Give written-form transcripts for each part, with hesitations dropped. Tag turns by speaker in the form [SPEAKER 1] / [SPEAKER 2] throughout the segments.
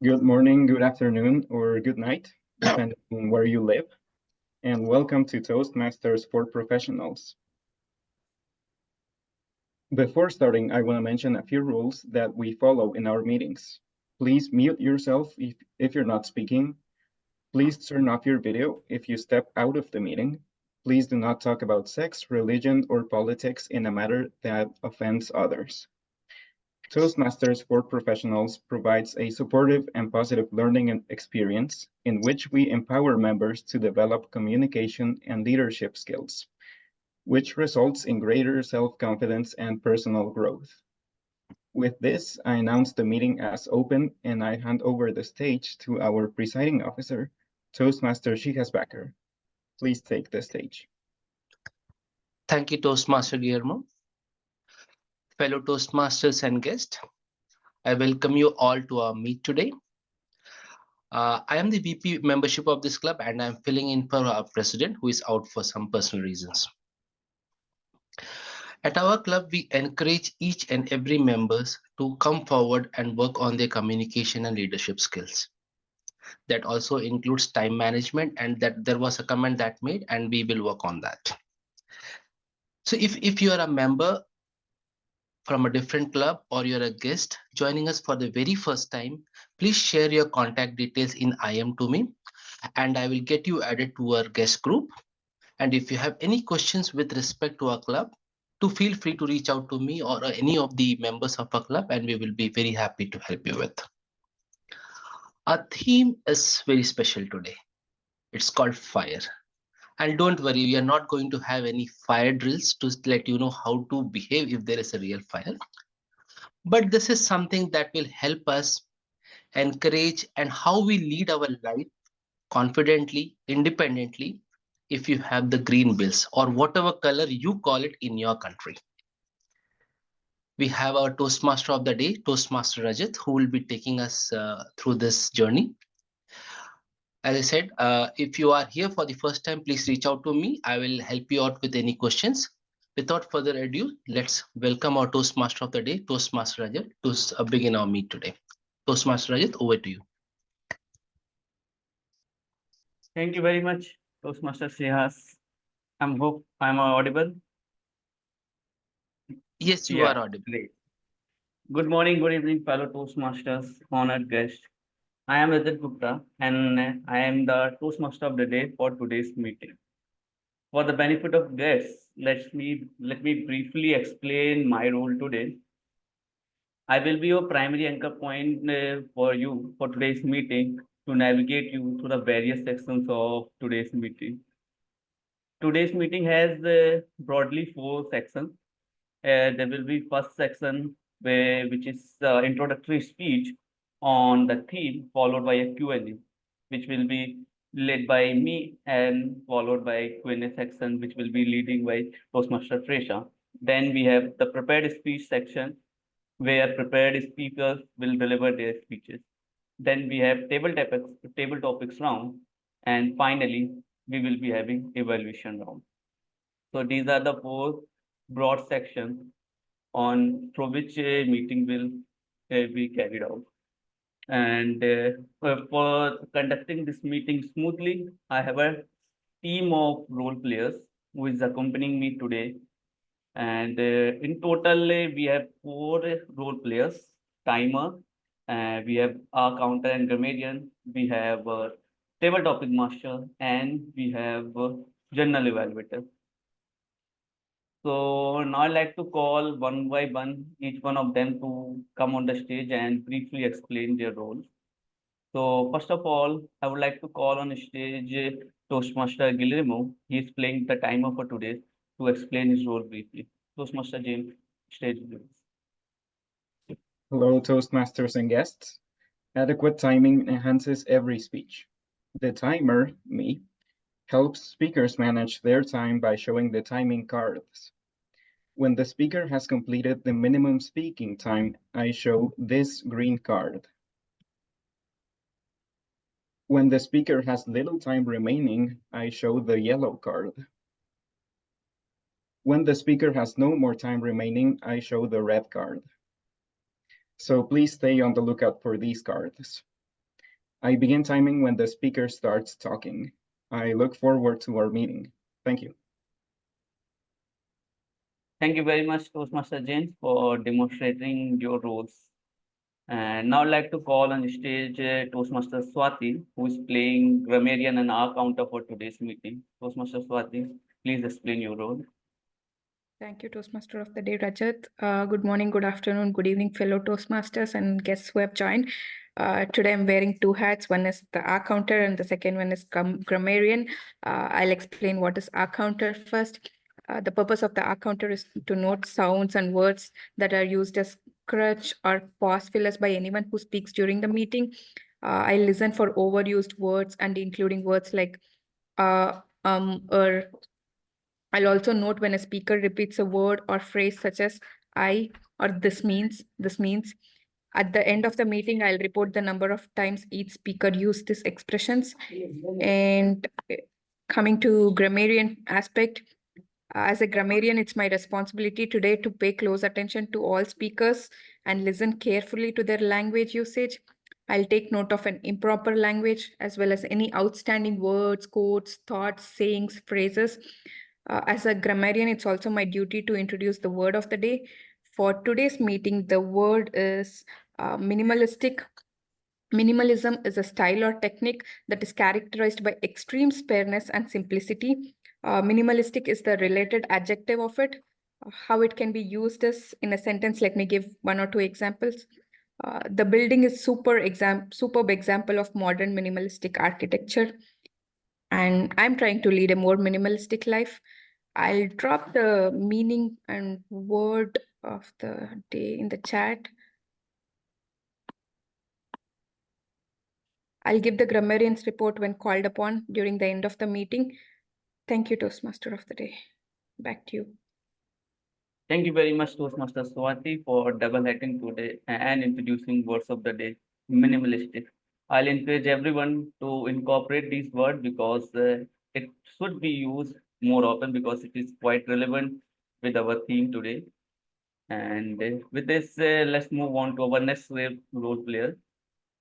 [SPEAKER 1] Good morning, good afternoon, or good night, depending on where you live, and welcome to Toastmasters for Professionals. Before starting, I want to mention a few rules that we follow in our meetings. Please mute yourself if you're not speaking. Please turn off your video if you step out of the meeting. Please do not talk about sex, religion, or politics in a matter that offends others. Toastmasters for Professionals provides a supportive and positive learning experience in which we empower members to develop communication and leadership skills, which results in greater self-confidence and personal growth. With this, I announce the meeting as open and I hand over the stage to our presiding officer, Toastmaster Shihasbacker. Please take the stage.
[SPEAKER 2] Thank you, Toastmaster Guillermo. Fellow Toastmasters and guests, I welcome you all to our meet today. I am the VP membership of this club and I'm filling in for our president who is out for some personal reasons. At our club, we encourage each and every members to come forward and work on their communication and leadership skills. That also includes time management, and that there was a comment that made, and we will work on that. So if you are a member from a different club or you're a guest joining us for the very first time, please share your contact details in IM to me and I will get you added to our guest group. And if you have any questions with respect to our club, to feel free to reach out to me or any of the members of our club and we will be very happy to help you with. Our theme is very special today. It's called fire. And don't worry, we are not going to have any fire drills to let you know how to behave if there is a real fire. But this is something that will help us encourage and how we lead our life confidently, independently, if you have the green bills or whatever color you call it in your country. We have our Toastmaster of the day, Toastmaster Rajat, who will be taking us through this journey. As I said, if you are here for the first time, please reach out to me. I will help you out with any questions. Without further ado, let's welcome our Toastmaster of the day, Toastmaster Rajat, to begin our meet today. Toastmaster Rajat, over to you.
[SPEAKER 3] Thank you very much, Toastmaster Srihas. Hope I'm audible.
[SPEAKER 2] Yes, you are audible.
[SPEAKER 3] Great. Good morning, good evening, fellow Toastmasters, honored guests. I am Rajat Gupta and I am the Toastmaster of the day for today's meeting. For the benefit of guests, let me briefly explain my role today. I will be your primary anchor point for you for today's meeting to navigate you through the various sections of today's meeting. Today's meeting has broadly 4 sections. There will be first section which is introductory speech on the theme, followed by a Q&A, which will be led by me and followed by Q&A section, which will be leading by Toastmaster Tresha. Then we have the prepared speech section, where prepared speakers will deliver their speeches. Then we have table topics round, and finally we will be having evaluation round. So these are the 4 broad sections on through which a meeting will be carried out. And for conducting this meeting smoothly, I have a team of role players who is accompanying me today. And in total, we have 4 role players, timer, we have our counter and grammarian, we have table topic master, and we have journal evaluator. So now I'd like to call one by one each one of them to come on the stage and briefly explain their roles. So first of all, I would like to call on stage Toastmaster Guillermo. He is playing the timer for today to explain his role briefly. Toastmaster James, stage please.
[SPEAKER 1] Hello, Toastmasters and guests. Adequate timing enhances every speech. The timer, me, helps speakers manage their time by showing the timing cards. When the speaker has completed the minimum speaking time, I show this green card. When the speaker has little time remaining, I show the yellow card. When the speaker has no more time remaining, I show the red card. So please stay on the lookout for these cards. I begin timing when the speaker starts talking. I look forward to our meeting. Thank you.
[SPEAKER 3] Thank you very much, Toastmaster James, for demonstrating your roles. And now I'd like to call on stage Toastmaster Swati, who is playing grammarian and our counter for today's meeting. Toastmaster Swati, please explain your role.
[SPEAKER 4] Thank you, Toastmaster of the Day, Rajat. Good morning, good afternoon, good evening, fellow Toastmasters and guests who have joined. Today I'm wearing two hats. One is the R counter and the second one is grammarian. I'll explain what is R counter first. The purpose of the R counter is to note sounds and words that are used as crutch or pause fillers by anyone who speaks during the meeting. I listen for overused words and including words like or. I'll also note when a speaker repeats a word or phrase such as I or this means. At the end of the meeting, I'll report the number of times each speaker used these expressions. And coming to grammarian aspect, as a grammarian, it's my responsibility today to pay close attention to all speakers and listen carefully to their language usage. I'll take note of an improper language as well as any outstanding words, quotes, thoughts, sayings, phrases. As a grammarian, it's also my duty to introduce the word of the day. For today's meeting, the word is minimalistic. Minimalism is a style or technique that is characterized by extreme spareness and simplicity. Minimalistic is the related adjective of it. How it can be used is in a sentence. Let me give one or two examples. The building is superb example of modern minimalistic architecture. And I'm trying to lead a more minimalistic life. I'll drop the meaning and word of the day in the chat. I'll give the grammarian's report when called upon during the end of the meeting. Thank you, Toastmaster of the Day. Back to you.
[SPEAKER 3] Thank you very much, Toastmaster Swati, for double hatting today and introducing words of the day, minimalistic. I'll encourage everyone to incorporate these words because it should be used more often because it is quite relevant with our theme today. And with this, let's move on to our next role player.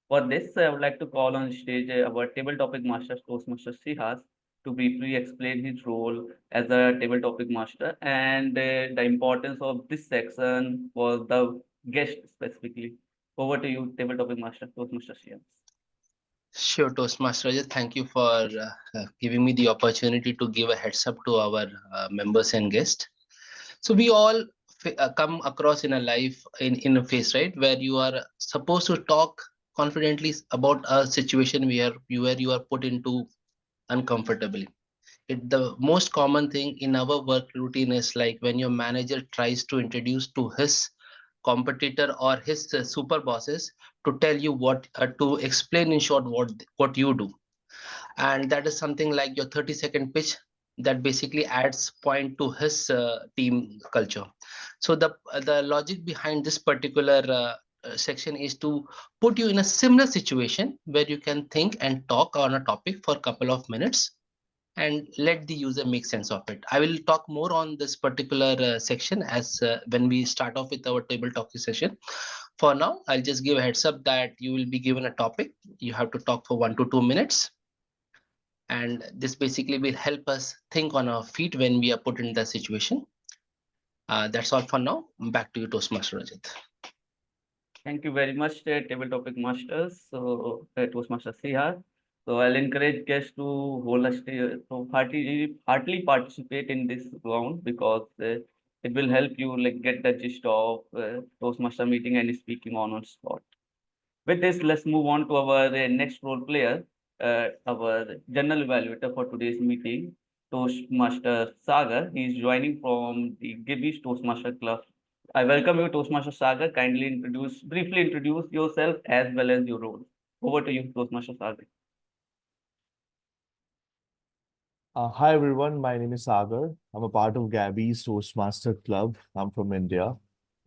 [SPEAKER 3] For this, I would like to call on stage our table topic master, Toastmaster Sihas, to briefly explain his role as a table topic master and the importance of this section for the guest specifically. Over to you, table topic master, Toastmaster Sihas.
[SPEAKER 2] Sure, Toastmaster Rajat, thank you for giving me the opportunity to give a heads up to our members and guests. So we all come across in a life, in a phase, right, where you are supposed to talk confidently about a situation where you are put into uncomfortably. The most common thing in our work routine is like when your manager tries to introduce to his competitor or his super bosses to tell you to explain in short what you do, and that is something like your 30-second pitch that basically adds point to his team culture. So the logic behind this particular section is to put you in a similar situation where you can think and talk on a topic for a couple of minutes and let the user make sense of it. I will talk more on this particular section as when we start off with our table talking session. For now, I'll just give a heads up that you will be given a topic. You have to talk for 1 to 2 minutes. And this basically will help us think on our feet when we are put in that situation. That's all for now. Back to you, Toastmaster Rajat.
[SPEAKER 3] Thank you very much, table topic masters. So, Toastmaster Sihas. So I'll encourage guests to hold a heartily participate in this round because it will help you like get the gist of Toastmaster meeting and speaking on spot. With this, let's move on to our next role player, our general evaluator for today's meeting, Toastmaster Sagar. He is joining from the Gibbies Toastmaster Club. I welcome you, Toastmaster Sagar. Kindly briefly introduce yourself as well as your role. Over to you, Toastmaster Sagar.
[SPEAKER 5] Hi everyone, my name is Sagar. I'm a part of Gabby's Toastmaster Club. I'm from India,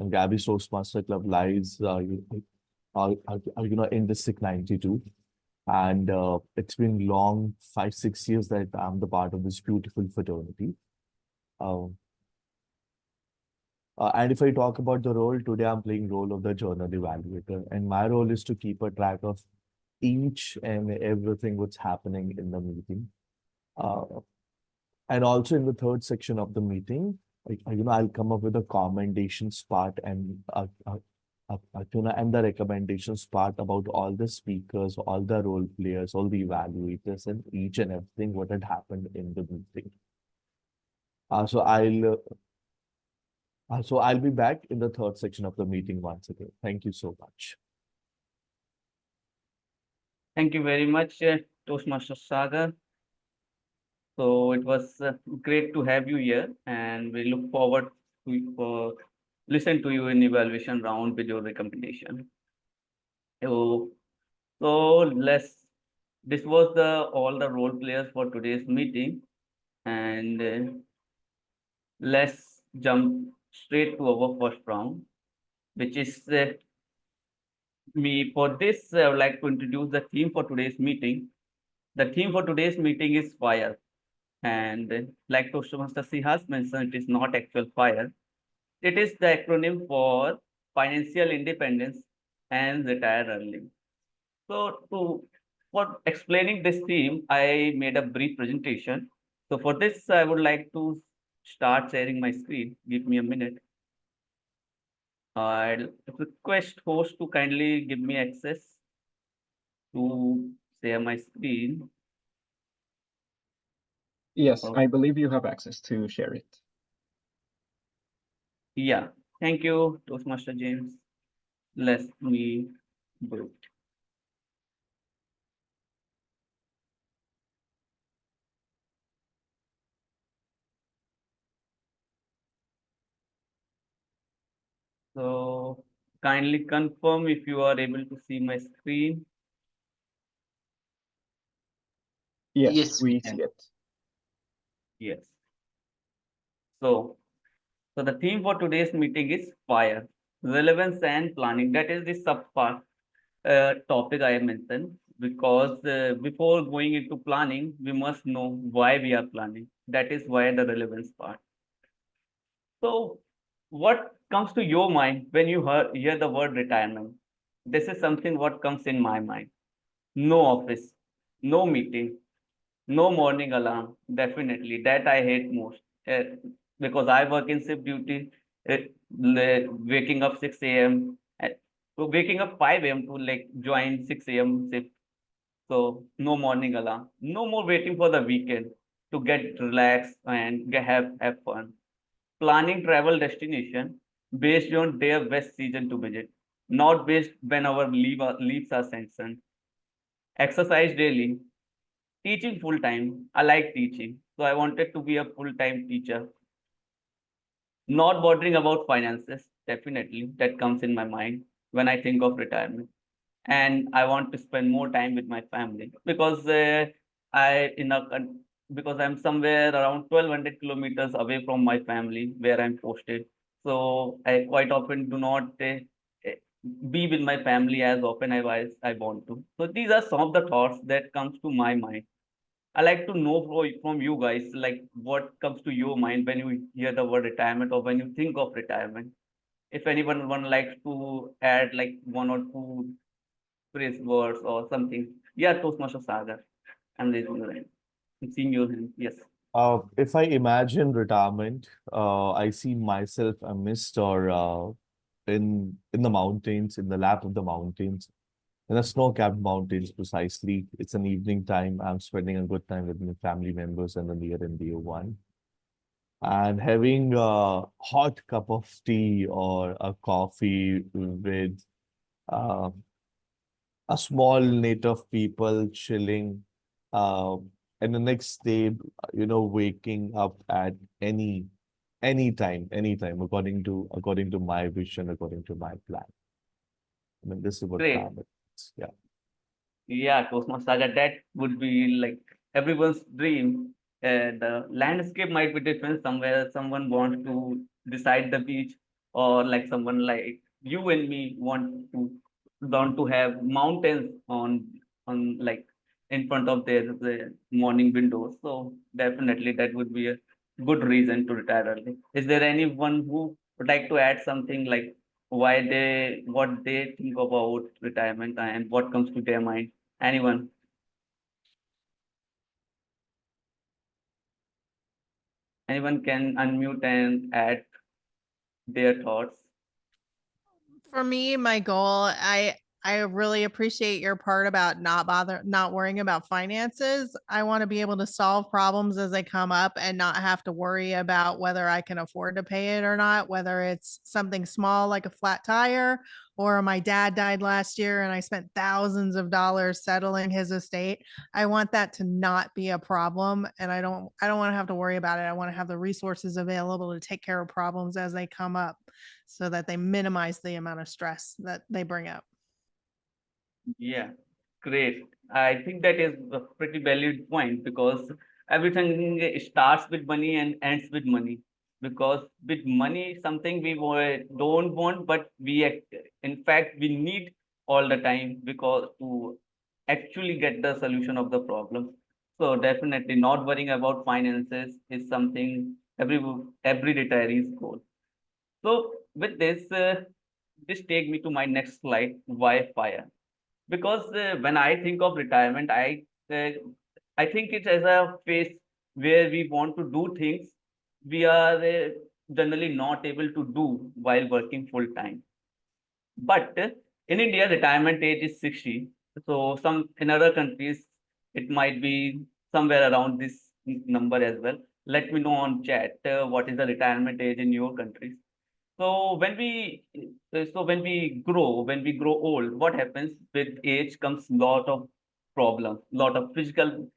[SPEAKER 5] and Gabby's Toastmaster Club lies, in District 92. And it's been long, 5-6 years that I'm the part of this beautiful fraternity. And if I talk about the role, today I'm playing role of the journal evaluator, and my role is to keep a track of each and everything what's happening in the meeting. And also in the third section of the meeting, I'll come up with a commendations part and and the recommendations part about all the speakers, all the role players, all the evaluators, and each and everything what had happened in the meeting. So I'll be back in the third section of the meeting once again. Thank you so much.
[SPEAKER 3] Thank you very much, Toastmaster Sagar. So it was great to have you here, and we look forward to listen to you in evaluation round with your recommendation. So this was all the role players for today's meeting, and let's jump straight to our first round, which is me. For this, I would like to introduce the theme for today's meeting. The theme for today's meeting is fire. And like Toastmaster C has mentioned, it is not actual fire. It is the acronym for financial independence and retire early. So for explaining this theme, I made a brief presentation. So for this, I would like to start sharing my screen. Give me a minute. I'll request host to kindly give me access to share my screen.
[SPEAKER 1] Yes,
[SPEAKER 3] Oh.
[SPEAKER 1] I believe you have access to share it.
[SPEAKER 3] Yeah, thank you, Toastmaster James. Let me do it. So kindly confirm if you are able to see my screen.
[SPEAKER 1] Yes,
[SPEAKER 2] Yes, we
[SPEAKER 1] we
[SPEAKER 2] can.
[SPEAKER 1] see it.
[SPEAKER 3] Yes. So the theme for today's meeting is fire, relevance and planning. That is the sub-part topic I mentioned, because before going into planning, we must know why we are planning. That is why the relevance part. So what comes to your mind when you hear the word retirement? This is something what comes in my mind. No office, no meeting, no morning alarm. Definitely, that I hate most. Because I work in shift duty, waking up 6 a.m. Waking up 5 a.m. to like join 6 a.m. shift. So no morning alarm, no more waiting for the weekend to get relaxed and have fun. Planning travel destination based on their best season to visit, not based when our leaves are sanctioned. Exercise daily, teaching full time. I like teaching, so I wanted to be a full time teacher. Not bothering about finances, definitely that comes in my mind when I think of retirement. And I want to spend more time with my family because I in a because I'm somewhere around 1,200 kilometers away from my family where I'm posted. So I quite often do not eh, be with my family as often as I want to. So these are some of the thoughts that comes to my mind. I like to know from you guys, like what comes to your mind when you hear the word retirement or when you think of retirement. If anyone one likes to add like one or two phrase words or something. Yeah, Toastmaster Sagar. I'm raising your hand. I'm seeing your hand. Yes.
[SPEAKER 5] If I imagine retirement, I see myself amidst or in the mountains, in the lap of the mountains, in the snow-capped mountains precisely. It's an evening time. I'm spending a good time with my family members and the near and dear one. And having a hot cup of tea or a coffee with uh, a small knit of people chilling, uh, and the next day, waking up at anytime, according to my vision, according to my plan. I mean, this is what
[SPEAKER 3] Great.
[SPEAKER 5] plan is. Yeah.
[SPEAKER 3] Yeah, Toastmaster Saga, that would be like everyone's dream. The landscape might be different. Somewhere someone wants to decide the beach, or like someone like you and me want to have mountains on like in front of their morning windows. So definitely that would be a good reason to retire early. Is there anyone who would like to add something like what they think about retirement and what comes to their mind? Anyone? Anyone can unmute and add their thoughts.
[SPEAKER 6] For me, my goal, I really appreciate your part about not worrying about finances. I want to be able to solve problems as they come up and not have to worry about whether I can afford to pay it or not, whether it's something small like a flat tire, or my dad died last year and I spent thousands of dollars settling his estate. I want that to not be a problem, and I don't want to have to worry about it. I want to have the resources available to take care of problems as they come up, so that they minimize the amount of stress that they bring up.
[SPEAKER 3] Yeah, great. I think that is a pretty valid point, because everything starts with money and ends with money. Because with money, something we don't want, but in fact, we need all the time, because to actually get the solution of the problem. So definitely not worrying about finances is something every retiree's goal. So with this take me to my next slide, why fire? Because when I think of retirement, I think it as a phase where we want to do things we are generally not able to do while working full time. But in India, retirement age is 60. So some in other countries, it might be somewhere around this number as well. Let me know on chat what is the retirement age in your countries. So when we grow old, what happens? With age comes lot of problems, lot of physical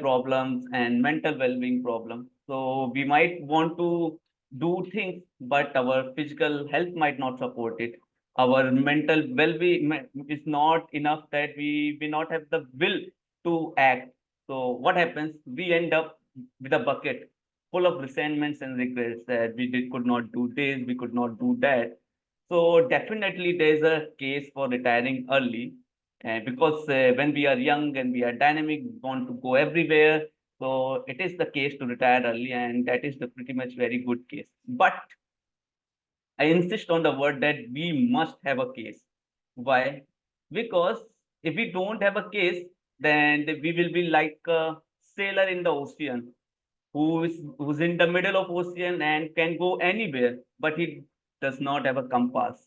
[SPEAKER 3] problems and mental well-being problems. So we might want to do things, but our physical health might not support it. Our mental well-being is not enough, that we may not have the will to act. So what happens? We end up with a bucket full of resentments and regrets, that could not do this, we could not do that. So definitely there's a case for retiring early, and because when we are young and we are dynamic, we want to go everywhere. So it is the case to retire early, and that is the pretty much very good case. But I insist on the word that we must have a case. Why? Because if we don't have a case, then we will be like a sailor in the ocean, who's in the middle of ocean and can go anywhere, but he does not have a compass.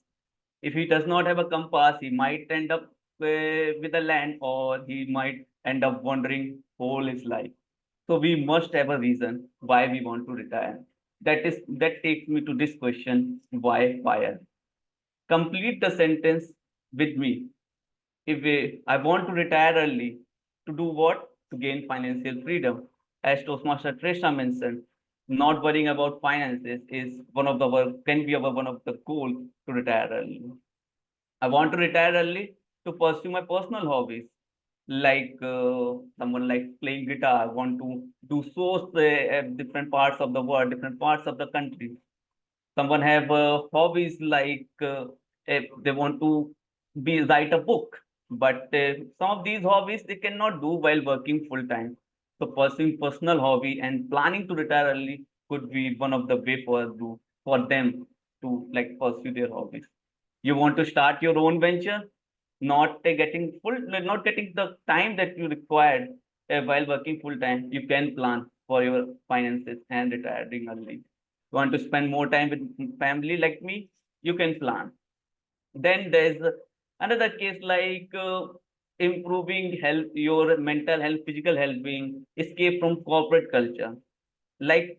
[SPEAKER 3] If he does not have a compass, he might end up with the land, or he might end up wandering whole his life. So we must have a reason why we want to retire. That takes me to this question: why fire? Complete the sentence with me. If I want to retire early, to do what? To gain financial freedom. As Toastmaster Trisha mentioned, not worrying about finances is can be one of the goal to retire early. I want to retire early to pursue my personal hobbies, like someone like playing guitar. I want to do shows at different parts of the world, different parts of the country. Someone have hobbies like if they want to be write a book, but some of these hobbies they cannot do while working full time. So pursuing personal hobby and planning to retire early could be one of the way for them to like pursue their hobbies. You want to start your own venture, not getting the time that you required while working full time. You can plan for your finances and retiring early. Want to spend more time with family like me, you can plan. Then there's another case like improving health, your mental health, physical health being, escape from corporate culture. Like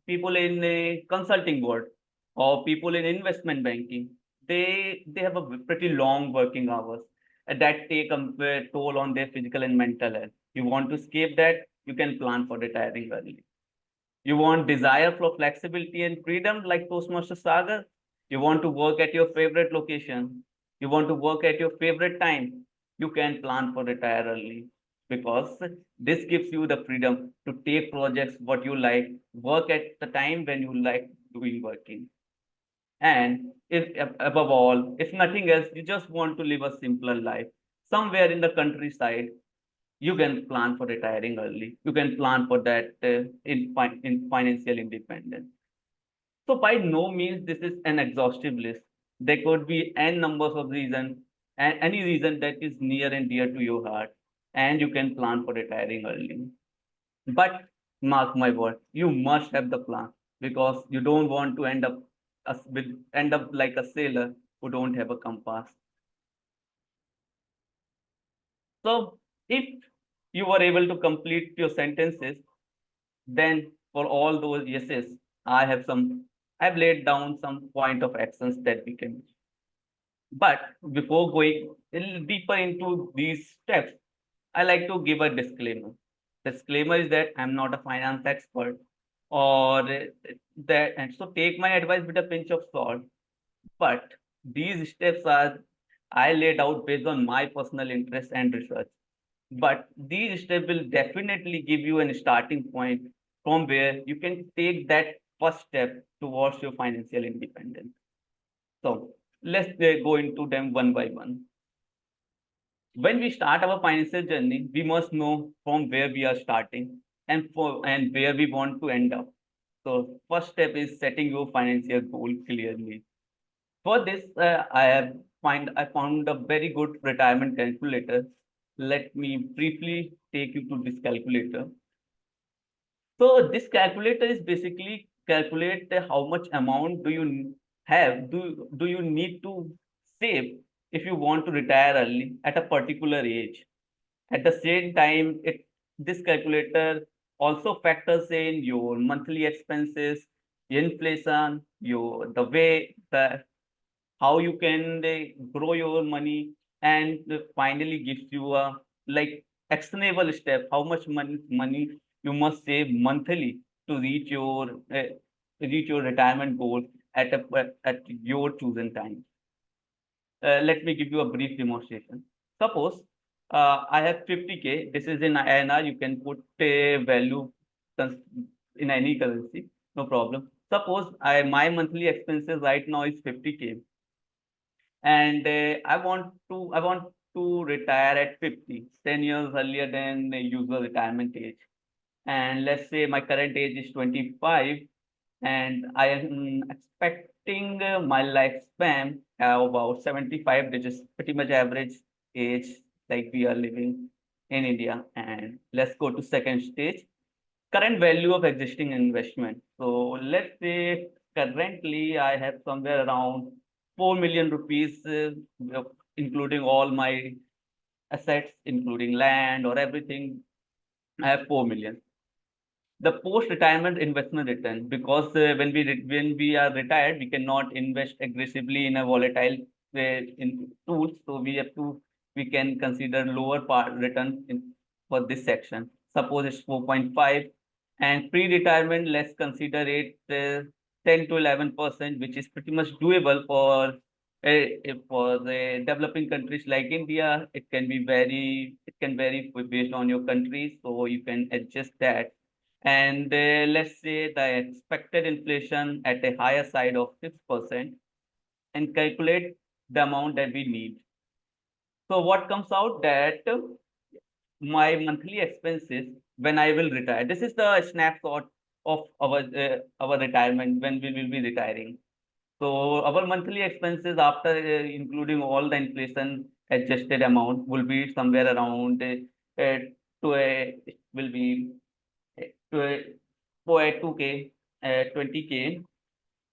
[SPEAKER 3] people in a consulting world or people in investment banking, they have a pretty long working hours that take a toll on their physical and mental health. You want to escape that, you can plan for retiring early. You want desire for flexibility and freedom like Toastmaster Sagar. You want to work at your favorite location. You want to work at your favorite time. You can plan for retire early, because this gives you the freedom to take projects what you like, work at the time when you like doing working. And if above all, if nothing else, you just want to live a simpler life somewhere in the countryside, you can plan for retiring early. You can plan for that in financial independence. So by no means this is an exhaustive list. There could be n numbers of reasons, and any reason that is near and dear to your heart, and you can plan for retiring early. But mark my word, you must have the plan, because you don't want to end up like a sailor who don't have a compass. So if you were able to complete your sentences, then for all those yeses, I've laid down some point of actions that we can. But before going a little deeper into these steps, I like to give a disclaimer. Disclaimer is that I'm not a finance expert, or that, and so take my advice with a pinch of salt. But these steps are I laid out based on my personal interest and research. But these steps will definitely give you a starting point from where you can take that first step towards your financial independence. So let's go into them one by one. When we start our financial journey, we must know from where we are starting and where we want to end up. So first step is setting your financial goal clearly. For this, I found a very good retirement calculator. Let me briefly take you to this calculator. So this calculator is basically calculate how much amount do you have, do you need to save if you want to retire early at a particular age. At the same time, this calculator also factors in your monthly expenses, inflation, the way the how you can grow your money, and finally gives you a like actionable step how much money you must save monthly to reach your retirement goal at your chosen time. Let me give you a brief demonstration. Suppose I have 50K. This is in INR. You can put a value in any currency, no problem. Suppose my monthly expenses right now is 50K, and I want to retire at 50, 10 years earlier than the usual retirement age. And let's say my current age is 25, and I am expecting my lifespan about 75, which is pretty much average age like we are living in India. And let's go to second stage, current value of existing investment. So let's say currently I have somewhere around 4 million rupees, including all my assets, including land or everything. I have 4 million. The post-retirement investment return, because when we are retired, we cannot invest aggressively in a volatile in tools. So we can consider lower part return for this section. Suppose it's 4.5, and pre-retirement, let's consider it 10 to 11%, which is pretty much doable for the developing countries like India. It can vary based on your country, so you can adjust that. And let's say the expected inflation at a higher side of 6%, and calculate the amount that we need. So what comes out that my monthly expenses when I will retire. This is the snapshot of our retirement when we will be retiring. So our monthly expenses after including all the inflation adjusted amount will be somewhere around to a will be to a for a 2K, 20K,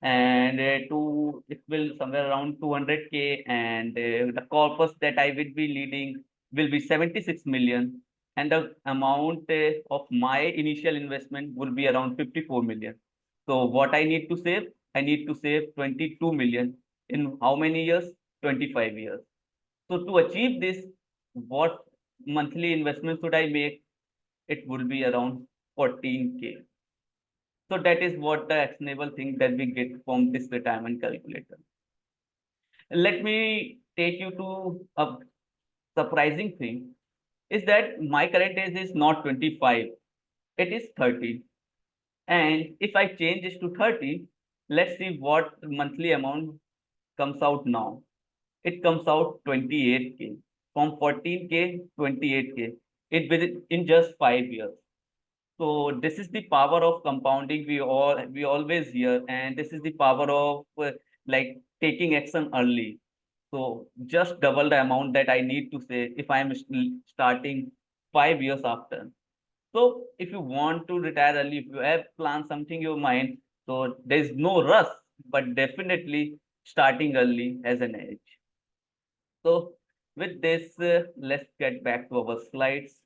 [SPEAKER 3] and it will somewhere around 200K, and the corpus that I will be leading will be 76 million, and the amount of my initial investment will be around 54 million. So what I need to save? I need to save 22 million in how many years? 25 years. So to achieve this, what monthly investment should I make? It would be around 14K. So that is what the actionable thing that we get from this retirement calculator. Let me take you to a surprising thing is that my current age is not 25, it is 30. And if I change this to 30, let's see what monthly amount comes out now. It comes out 28K. From 14K, 28K. In just 5 years. So this is the power of compounding we always hear, and this is the power of like taking action early. So just double the amount that I need to save if I'm starting 5 years after. So if you want to retire early, if you have planned something in your mind, so there's no rush, but definitely starting early has an edge. So with this, let's get back to our slides.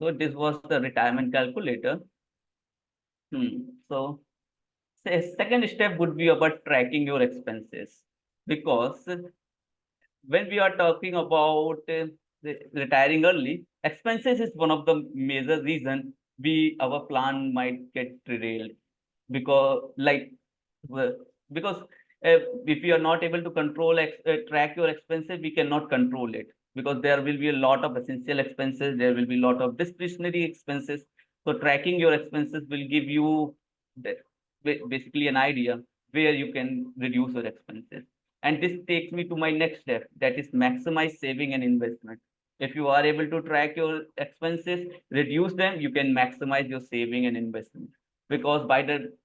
[SPEAKER 3] So this was the retirement calculator. So say second step would be about tracking your expenses, because when we are talking about retiring early, expenses is one of the major reason our plan might get derailed, because uh, because if we are not able to track your expenses, we cannot control it, because there will be a lot of essential expenses, there will be a lot of discretionary expenses. So tracking your expenses will give you basically an idea where you can reduce your expenses. And this takes me to my next step, that is maximize saving and investment. If you are able to track your expenses, reduce them, you can maximize your saving and investment. Because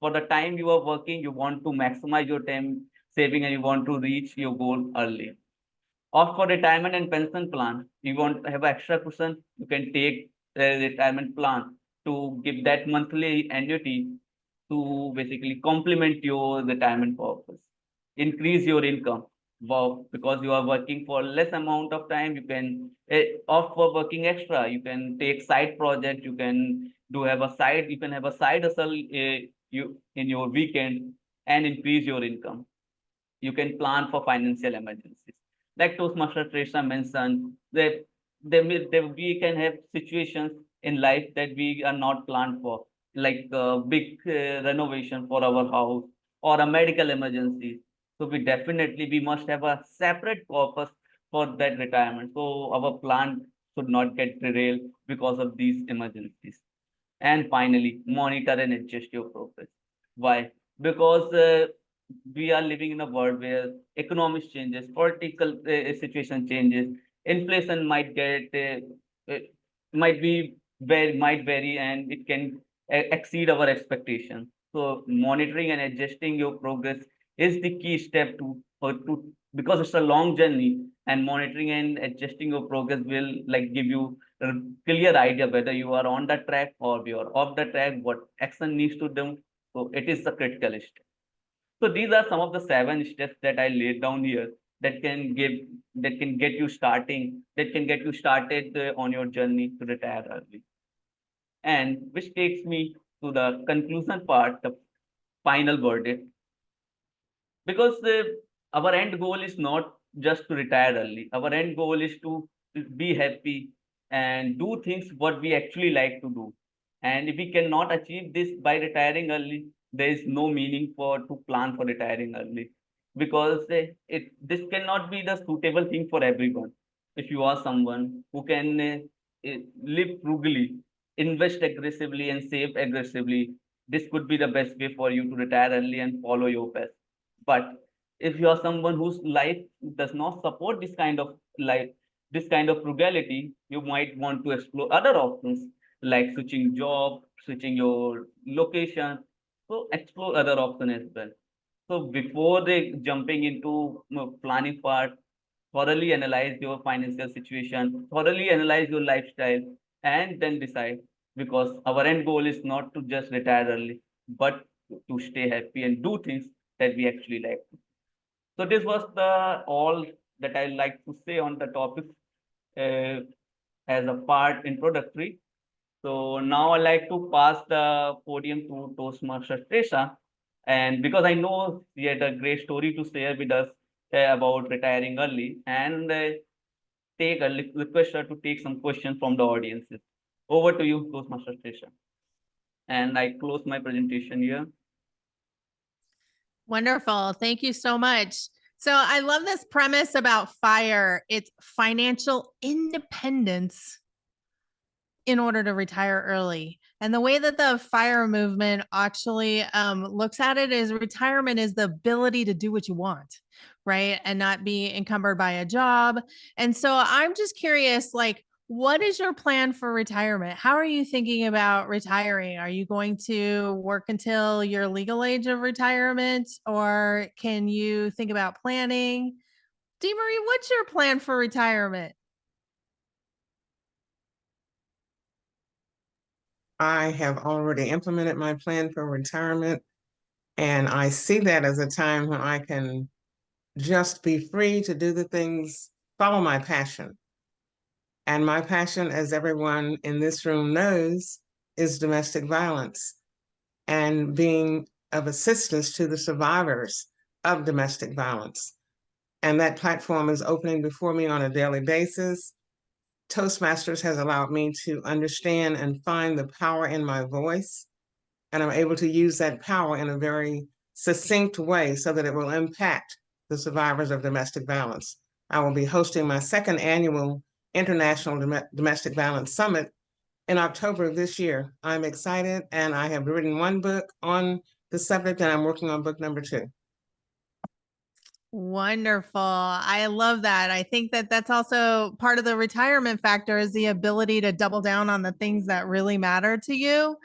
[SPEAKER 3] for the time you are working, you want to maximize your time saving and you want to reach your goal early. Opt for retirement and pension plan. You want to have extra cushion, you can take a retirement plan to give that monthly annuity to basically complement your retirement purpose. Increase your income. Wow, because you are working for less amount of time, you can opt for working extra. You can take side project. You can You can have a side hustle you in your weekend and increase your income. You can plan for financial emergencies. Like Toastmaster Trisha mentioned, we can have situations in life that we are not planned for, like a big renovation for our house or a medical emergency. So we must have a separate purpose for that retirement. So our plan should not get derailed because of these emergencies. And finally, monitor and adjust your progress. Why? Because we are living in a world where economics changes, political situation changes, inflation uh, might be might vary, and it can exceed our expectations. So monitoring and adjusting your progress is the key step to because it's a long journey, and monitoring and adjusting your progress will like give you a clear idea whether you are on the track or you are off the track, what action needs to do. So it is the critical step. So these are some of the 7 steps that I laid down here that can get you started on your journey to retire early. And which takes me to the conclusion part, the final verdict. Because our end goal is not just to retire early. Our end goal is to be happy and do things what we actually like to do. And if we cannot achieve this by retiring early, there is no meaning to plan for retiring early, because this cannot be the suitable thing for everyone. If you are someone who can live frugally, invest aggressively, and save aggressively, this could be the best way for you to retire early and follow your path. But if you are someone whose life does not support this kind of frugality, you might want to explore other options like switching job, switching your location. So explore other options as well. So before they jumping into planning part, thoroughly analyze your financial situation, thoroughly analyze your lifestyle, and then decide. Because our end goal is not to just retire early, but to stay happy and do things that we actually like. So this was the all that I like to say on the topic uh, as a part introductory. So now I like to pass the podium to Toastmaster Trisha, and because I know she had a great story to share with us about retiring early, and request her to take some questions from the audiences. Over to you, Toastmaster Trisha. And I close my presentation here.
[SPEAKER 6] Wonderful. Thank you so much. So I love this premise about FIRE. It's financial independence in order to retire early. And the way that the FIRE movement actually looks at it is retirement is the ability to do what you want, right? And not be encumbered by a job. And so I'm just curious, like, What is your plan for retirement? How are you thinking about retiring? Are you going to work until your legal age of retirement, or can you think about planning? DeMarie, what's your plan for retirement?
[SPEAKER 7] I have already implemented my plan for retirement, and I see that as a time when I can just be free to do the things, follow my passion. And my passion, as everyone in this room knows, is domestic violence and being of assistance to the survivors of domestic violence. And that platform is opening before me on a daily basis. Toastmasters has allowed me to understand and find the power in my voice, and I'm able to use that power in a very succinct way so that it will impact the survivors of domestic violence. I will be hosting my second annual International Domestic Violence Summit in October of this year. I'm excited, and I have written one book on the subject, and I'm working on book number 2.
[SPEAKER 6] Wonderful. I love that. I think that that's also part of the retirement factor is the ability to double down on the things that really matter to you.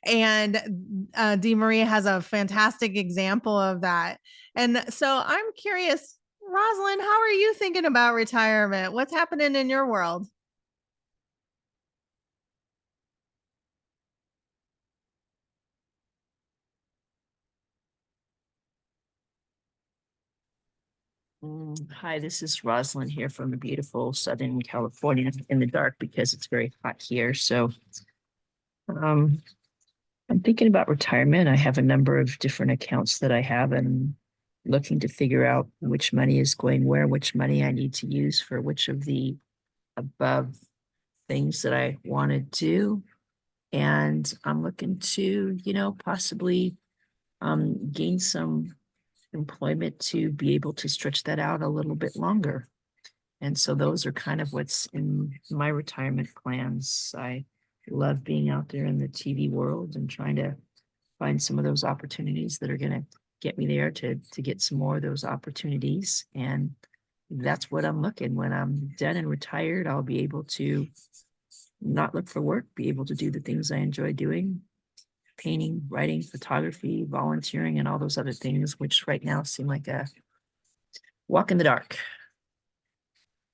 [SPEAKER 6] And DeMarie has a fantastic example of that. And so I'm curious, Rosalind, how are you thinking about retirement? What's happening in your world?
[SPEAKER 8] Hi, this is Rosalind here from the beautiful Southern California in the dark because it's very hot here. So I'm thinking about retirement. I have a number of different accounts that I have and looking to figure out which money is going where, which money I need to use for which of the above things that I want to do. And I'm looking to, possibly gain some employment to be able to stretch that out a little bit longer. And so those are kind of what's in my retirement plans. I love being out there in the TV world and trying to find some of those opportunities that are going to get me there to get some more of those opportunities. And that's what I'm looking. When I'm done and retired, I'll be able to not look for work, be able to do the things I enjoy doing, painting, writing, photography, volunteering, and all those other things, which right now seem like a walk in the dark.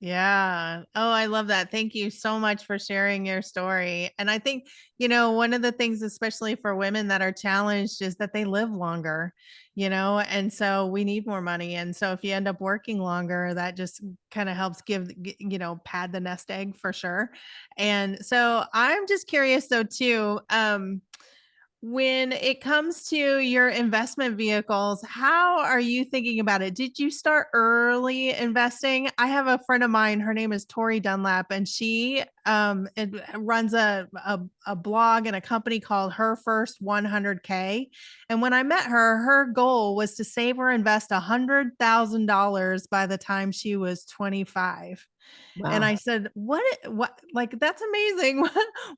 [SPEAKER 6] Yeah. Oh, I love that. Thank you so much for sharing your story. And I think, one of the things, especially for women that are challenged, is that they live longer, and so we need more money. And so if you end up working longer, that just kind of helps pad the nest egg for sure. And so I'm just curious though, too, when it comes to your investment vehicles, how are you thinking about it? Did you start early investing? I have a friend of mine, her name is Tori Dunlap, and she runs a blog and a company called Her First 100K. And when I met her, her goal was to save or invest $100,000 by the time she was 25.
[SPEAKER 8] Wow.
[SPEAKER 6] And I said, what, like, that's amazing.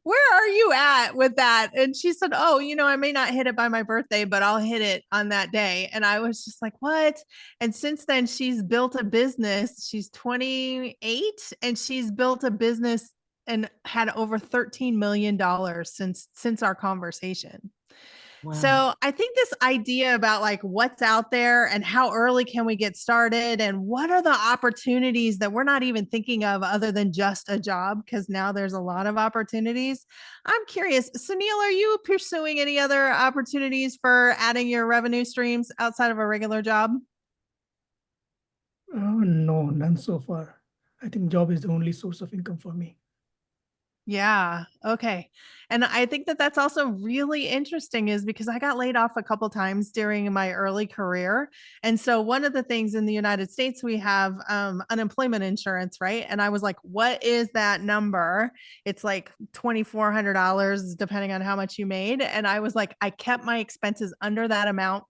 [SPEAKER 6] Where are you at with that? And she said, oh, I may not hit it by my birthday, but I'll hit it on that day. And I was just like, what? And since then she's built a business. She's 28 and she's built a business and had over $13 million since our conversation.
[SPEAKER 8] Wow.
[SPEAKER 6] So I think this idea about like what's out there and how early can we get started and what are the opportunities that we're not even thinking of other than just a job, because now there's a lot of opportunities. I'm curious, Sunil, are you pursuing any other opportunities for adding your revenue streams outside of a regular job?
[SPEAKER 9] No, none so far. I think job is the only source of income for me.
[SPEAKER 6] Yeah. Okay. And I think that that's also really interesting is because I got laid off a couple times during my early career. And so one of the things in the United States, we have unemployment insurance, right? And I was like, what is that number? It's like $2,400 depending on how much you made. And I was like, I kept my expenses under that amount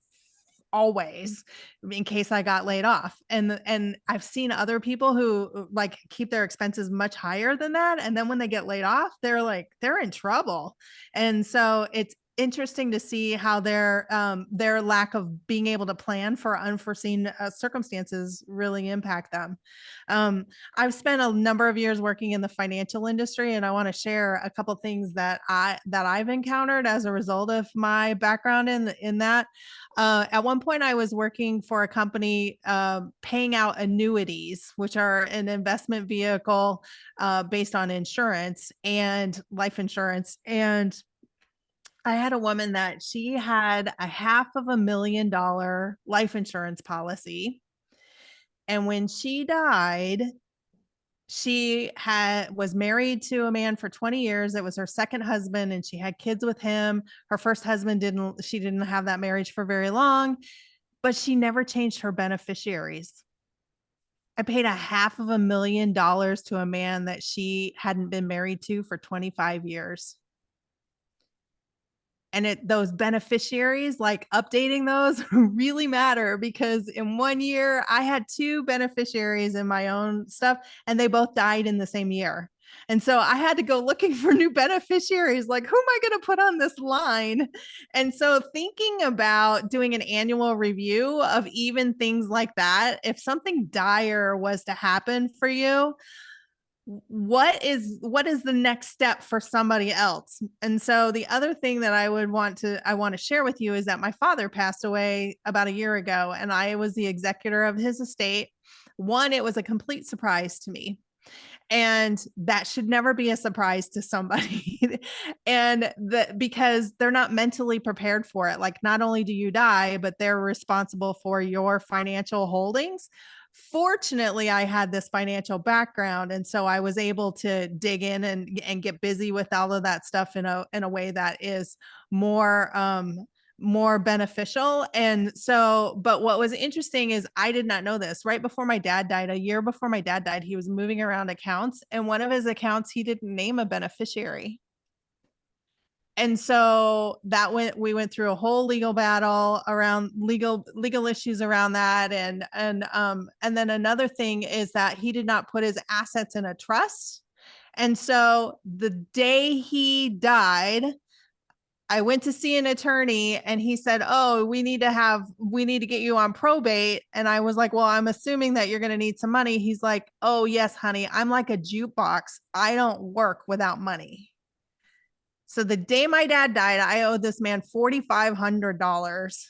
[SPEAKER 6] always in case I got laid off. And I've seen other people who like keep their expenses much higher than that. And then when they get laid off, they're in trouble. And so it's interesting to see how their lack of being able to plan for unforeseen circumstances really impact them. I've spent a number of years working in the financial industry, and I want to share a couple things that I've encountered as a result of my background in that. At one point, I was working for a company paying out annuities, which are an investment vehicle based on insurance and life insurance. And I had a woman that she had a $500,000 life insurance policy. And when she died, she was married to a man for 20 years. It was her second husband, and she had kids with him. Her first husband she didn't have that marriage for very long, but she never changed her beneficiaries. I paid $500,000 to a man that she hadn't been married to for 25 years. And those beneficiaries, like updating those really matter, because in 1 year I had 2 beneficiaries in my own stuff, and they both died in the same year. And so I had to go looking for new beneficiaries. Like, who am I going to put on this line? And so thinking about doing an annual review of even things like that, if something dire was to happen for you, what is the next step for somebody else? And so the other thing that I want to share with you is that my father passed away about a year ago, and I was the executor of his estate. One, it was a complete surprise to me, and that should never be a surprise to somebody. And because they're not mentally prepared for it. Like, not only do you die, but they're responsible for your financial holdings. Fortunately, I had this financial background, and so I was able to dig in and get busy with all of that stuff in a way that is more beneficial. And so, but what was interesting is I did not know this. Right before my dad died, a year before my dad died, he was moving around accounts, and one of his accounts, he didn't name a beneficiary. And so we went through a whole legal battle around legal issues around that. And then another thing is that he did not put his assets in a trust. And so the day he died, I went to see an attorney, and he said, "Oh, we need to get you on probate." And I was like, "Well, I'm assuming that you're going to need some money." He's like, "Oh, yes, honey. I'm like a jukebox. I don't work without money." So the day my dad died, I owed this man $4,500.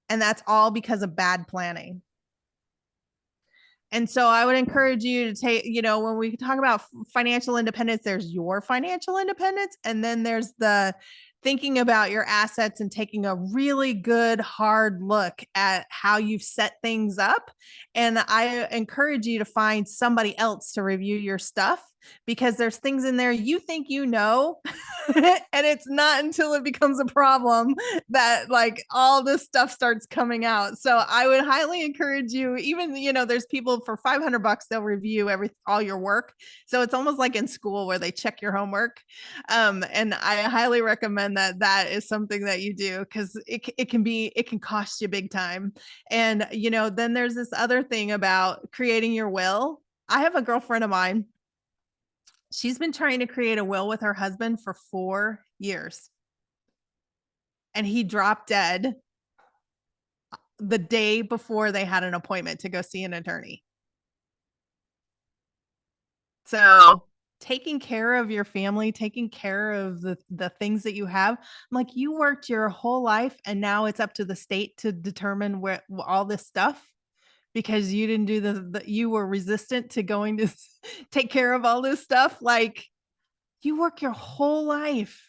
[SPEAKER 6] And that's all because of bad planning. And so I would encourage you to take, when we talk about financial independence, there's your financial independence, and then there's the thinking about your assets and taking a really good hard look at how you've set things up. And I encourage you to find somebody else to review your stuff, because there's things in there you think you know, and it's not until it becomes a problem that like all this stuff starts coming out. So I would highly encourage you, even, there's people for $500, they'll review all your work. So it's almost like in school where they check your homework. And I highly recommend that is something that you do, because it can cost you big time. And, then there's this other thing about creating your will. I have a girlfriend of mine. She's been trying to create a will with her husband for 4 years. And he dropped dead the day before they had an appointment to go see an attorney. So taking care of your family, taking care of the things that you have, like, you worked your whole life, and now it's up to the state to determine where all this stuff, because you didn't do you were resistant to going to take care of all this stuff. Like, you work your whole life.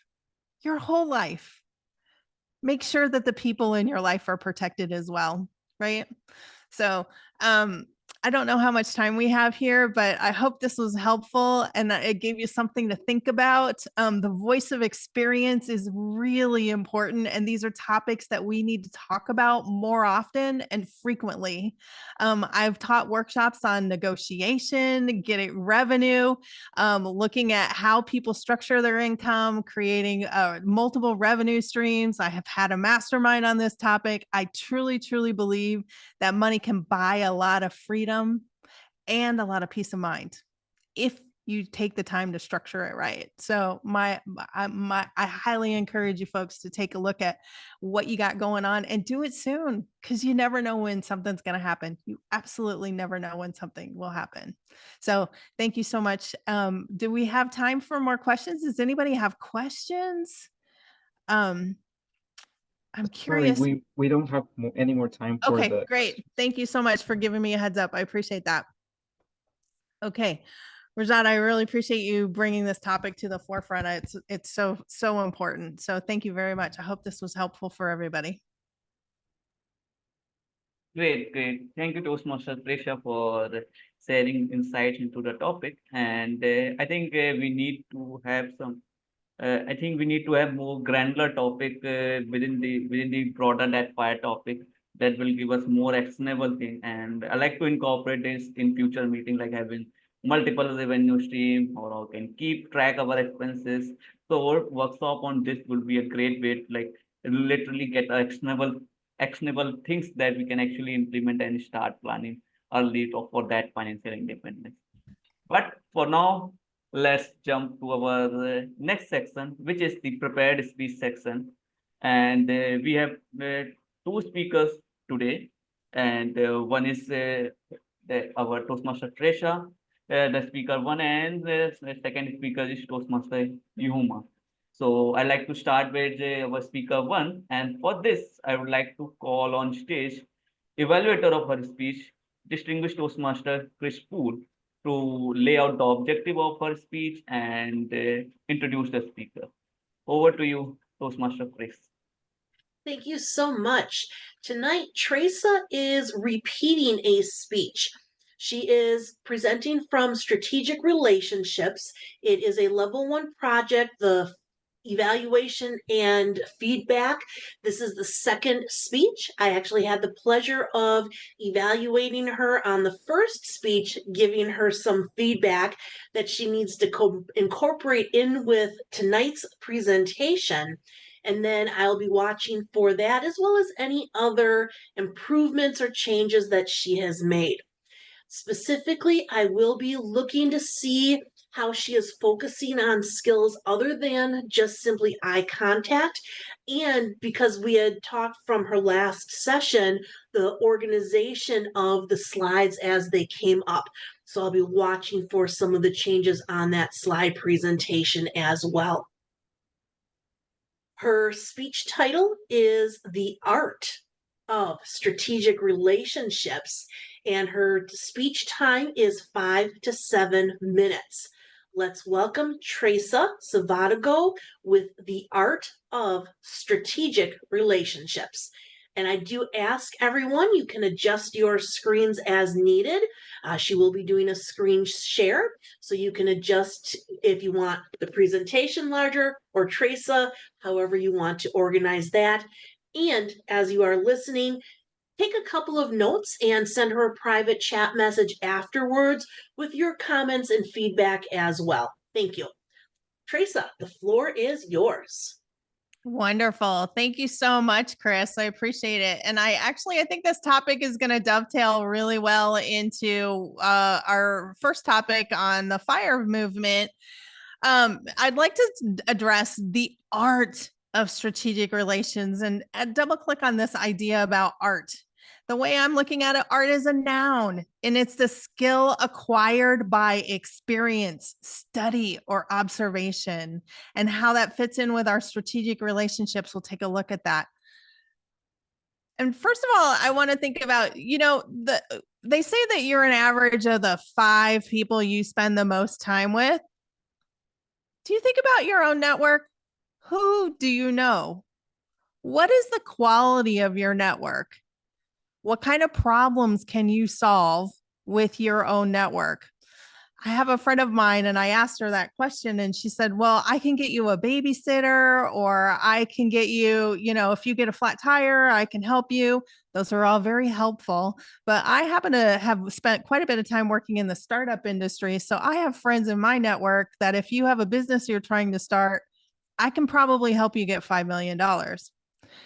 [SPEAKER 6] Make sure that the people in your life are protected as well, right? So, I don't know how much time we have here, but I hope this was helpful and it gave you something to think about. The voice of experience is really important, and these are topics that we need to talk about more often and frequently. I've taught workshops on negotiation, getting revenue, looking at how people structure their income, creating multiple revenue streams. I have had a mastermind on this topic. I truly, truly believe that money can buy a lot of freedom and a lot of peace of mind if you take the time to structure it right. So I highly encourage you folks to take a look at what you got going on and do it soon, because you never know when something's going to happen. You absolutely never know when something will happen. So thank you so much. Do we have time for more questions? Does anybody have questions? I'm
[SPEAKER 1] Sorry,
[SPEAKER 6] curious.
[SPEAKER 1] we don't have any more time for
[SPEAKER 6] Okay,
[SPEAKER 1] the
[SPEAKER 6] great.
[SPEAKER 1] questions.
[SPEAKER 6] Thank you so much for giving me a heads up. I appreciate that. Okay. Rajat, I really appreciate you bringing this topic to the forefront. It's so important. So thank you very much. I hope this was helpful for everybody.
[SPEAKER 3] Great, great. Thank you, Toastmaster Presha, for sharing insights into the topic. And I think we need to have some. I think we need to have more granular topic within the broader that fire topic that will give us more actionable thing. And I like to incorporate this in future meeting, like having multiple revenue stream, or how can keep track of our expenses. So our workshop on this will be a great way to like literally get actionable things that we can actually implement and start planning early for that financial independence. But for now, let's jump to our next section, which is the prepared speech section. And we have two speakers today, and one is our Toastmaster Tresha, the speaker one, and the second speaker is Toastmaster Yuhuma. So I'd like to start with our speaker one, and for this, I would like to call on stage evaluator of her speech, distinguished Toastmaster Chris Poole, to lay out the objective of her speech and introduce the speaker. Over to you, Toastmaster Chris.
[SPEAKER 10] Thank you so much. Tonight, Teresa is repeating a speech. She is presenting from Strategic Relationships. It is a level 1 project, the evaluation and feedback. This is the second speech. I actually had the pleasure of evaluating her on the first speech, giving her some feedback that she needs to incorporate in with tonight's presentation. And then I'll be watching for that, as well as any other improvements or changes that she has made. Specifically, I will be looking to see how she is focusing on skills other than just simply eye contact. And because we had talked from her last session, the organization of the slides as they came up. So I'll be watching for some of the changes on that slide presentation as well. Her speech title is The Art of Strategic Relationships, and her speech time is 5 to 7 minutes. Let's welcome Teresa Savadago with The Art of Strategic Relationships. And I do ask everyone, you can adjust your screens as needed. She will be doing a screen share, so you can adjust if you want the presentation larger or Teresa, however you want to organize that. And as you are listening, take a couple of notes and send her a private chat message afterwards with your comments and feedback as well. Thank you. Teresa, the floor is yours.
[SPEAKER 6] Wonderful. Thank you so much, Chris. I appreciate it. And I think this topic is going to dovetail really well into our first topic on the FIRE movement. I'd like to address the art of strategic relations and double click on this idea about art. The way I'm looking at it, art is a noun, and it's the skill acquired by experience, study, or observation, and how that fits in with our strategic relationships. We'll take a look at that. And first of all, I want to think about, they say that you're an average of the 5 people you spend the most time with. Do you think about your own network? Who do you know? What is the quality of your network? What kind of problems can you solve with your own network? I have a friend of mine and I asked her that question and she said, well, I can get you a babysitter, or I can get you, if you get a flat tire, I can help you. Those are all very helpful. But I happen to have spent quite a bit of time working in the startup industry. So I have friends in my network that if you have a business you're trying to start, I can probably help you get $5 million.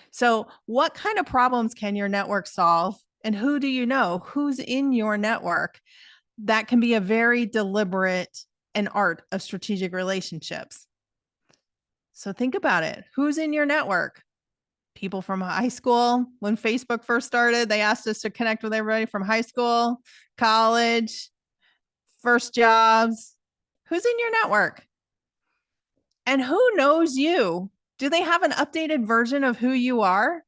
[SPEAKER 6] So what kind of problems can your network solve? And who do you know? Who's in your network? That can be a very deliberate and art of strategic relationships. So think about it. Who's in your network? People from high school. When Facebook first started, they asked us to connect with everybody from high school, college, first jobs. Who's in your network? And who knows you? Do they have an updated version of who you are?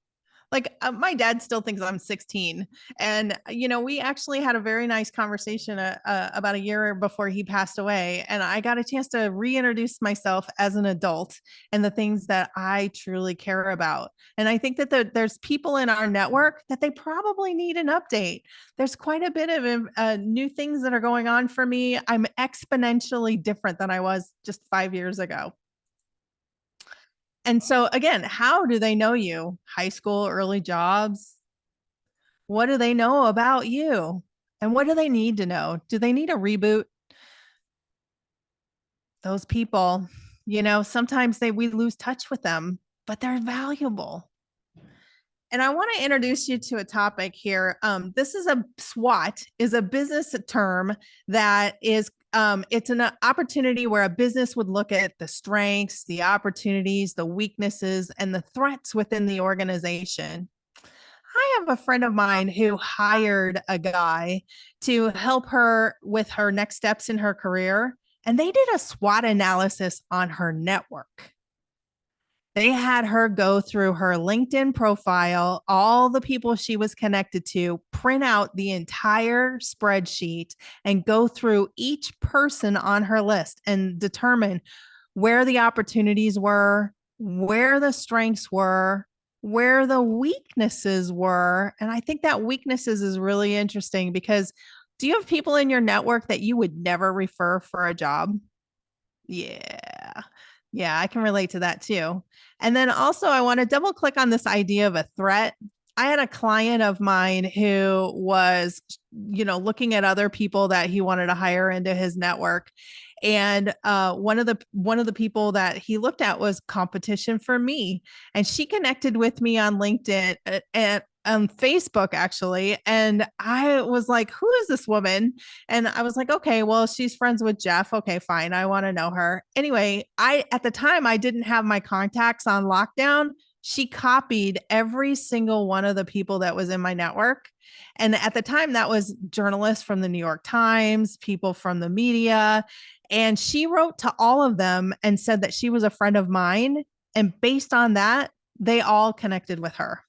[SPEAKER 6] Like my dad still thinks I'm 16. And, we actually had a very nice conversation about a year before he passed away. And I got a chance to reintroduce myself as an adult and the things that I truly care about. And I think that there's people in our network that they probably need an update. There's quite a bit of new things that are going on for me. I'm exponentially different than I was just 5 years ago. And so again, how do they know you? High school, early jobs? What do they know about you? And what do they need to know? Do they need a reboot? Those people, sometimes we lose touch with them, but they're valuable. And I want to introduce you to a topic here. This is SWOT is a business term that is it's an opportunity where a business would look at the strengths, the opportunities, the weaknesses, and the threats within the organization. I have a friend of mine who hired a guy to help her with her next steps in her career, and they did a SWOT analysis on her network. They had her go through her LinkedIn profile, all the people she was connected to, print out the entire spreadsheet and go through each person on her list and determine where the opportunities were, where the strengths were, where the weaknesses were. And I think that weaknesses is really interesting because do you have people in your network that you would never refer for a job? Yeah, I can relate to that too. And then also I want to double click on this idea of a threat. I had a client of mine who was, looking at other people that he wanted to hire into his network. And one of the people that he looked at was competition for me. And she connected with me on LinkedIn and on Facebook, actually. And I was like, who is this woman? And I was like, okay, well, she's friends with Jeff. Okay, fine. I want to know her. Anyway, at the time, I didn't have my contacts on lockdown. She copied every single one of the people that was in my network. And at the time, that was journalists from the New York Times, people from the media. And she wrote to all of them and said that she was a friend of mine. And based on that, they all connected with her.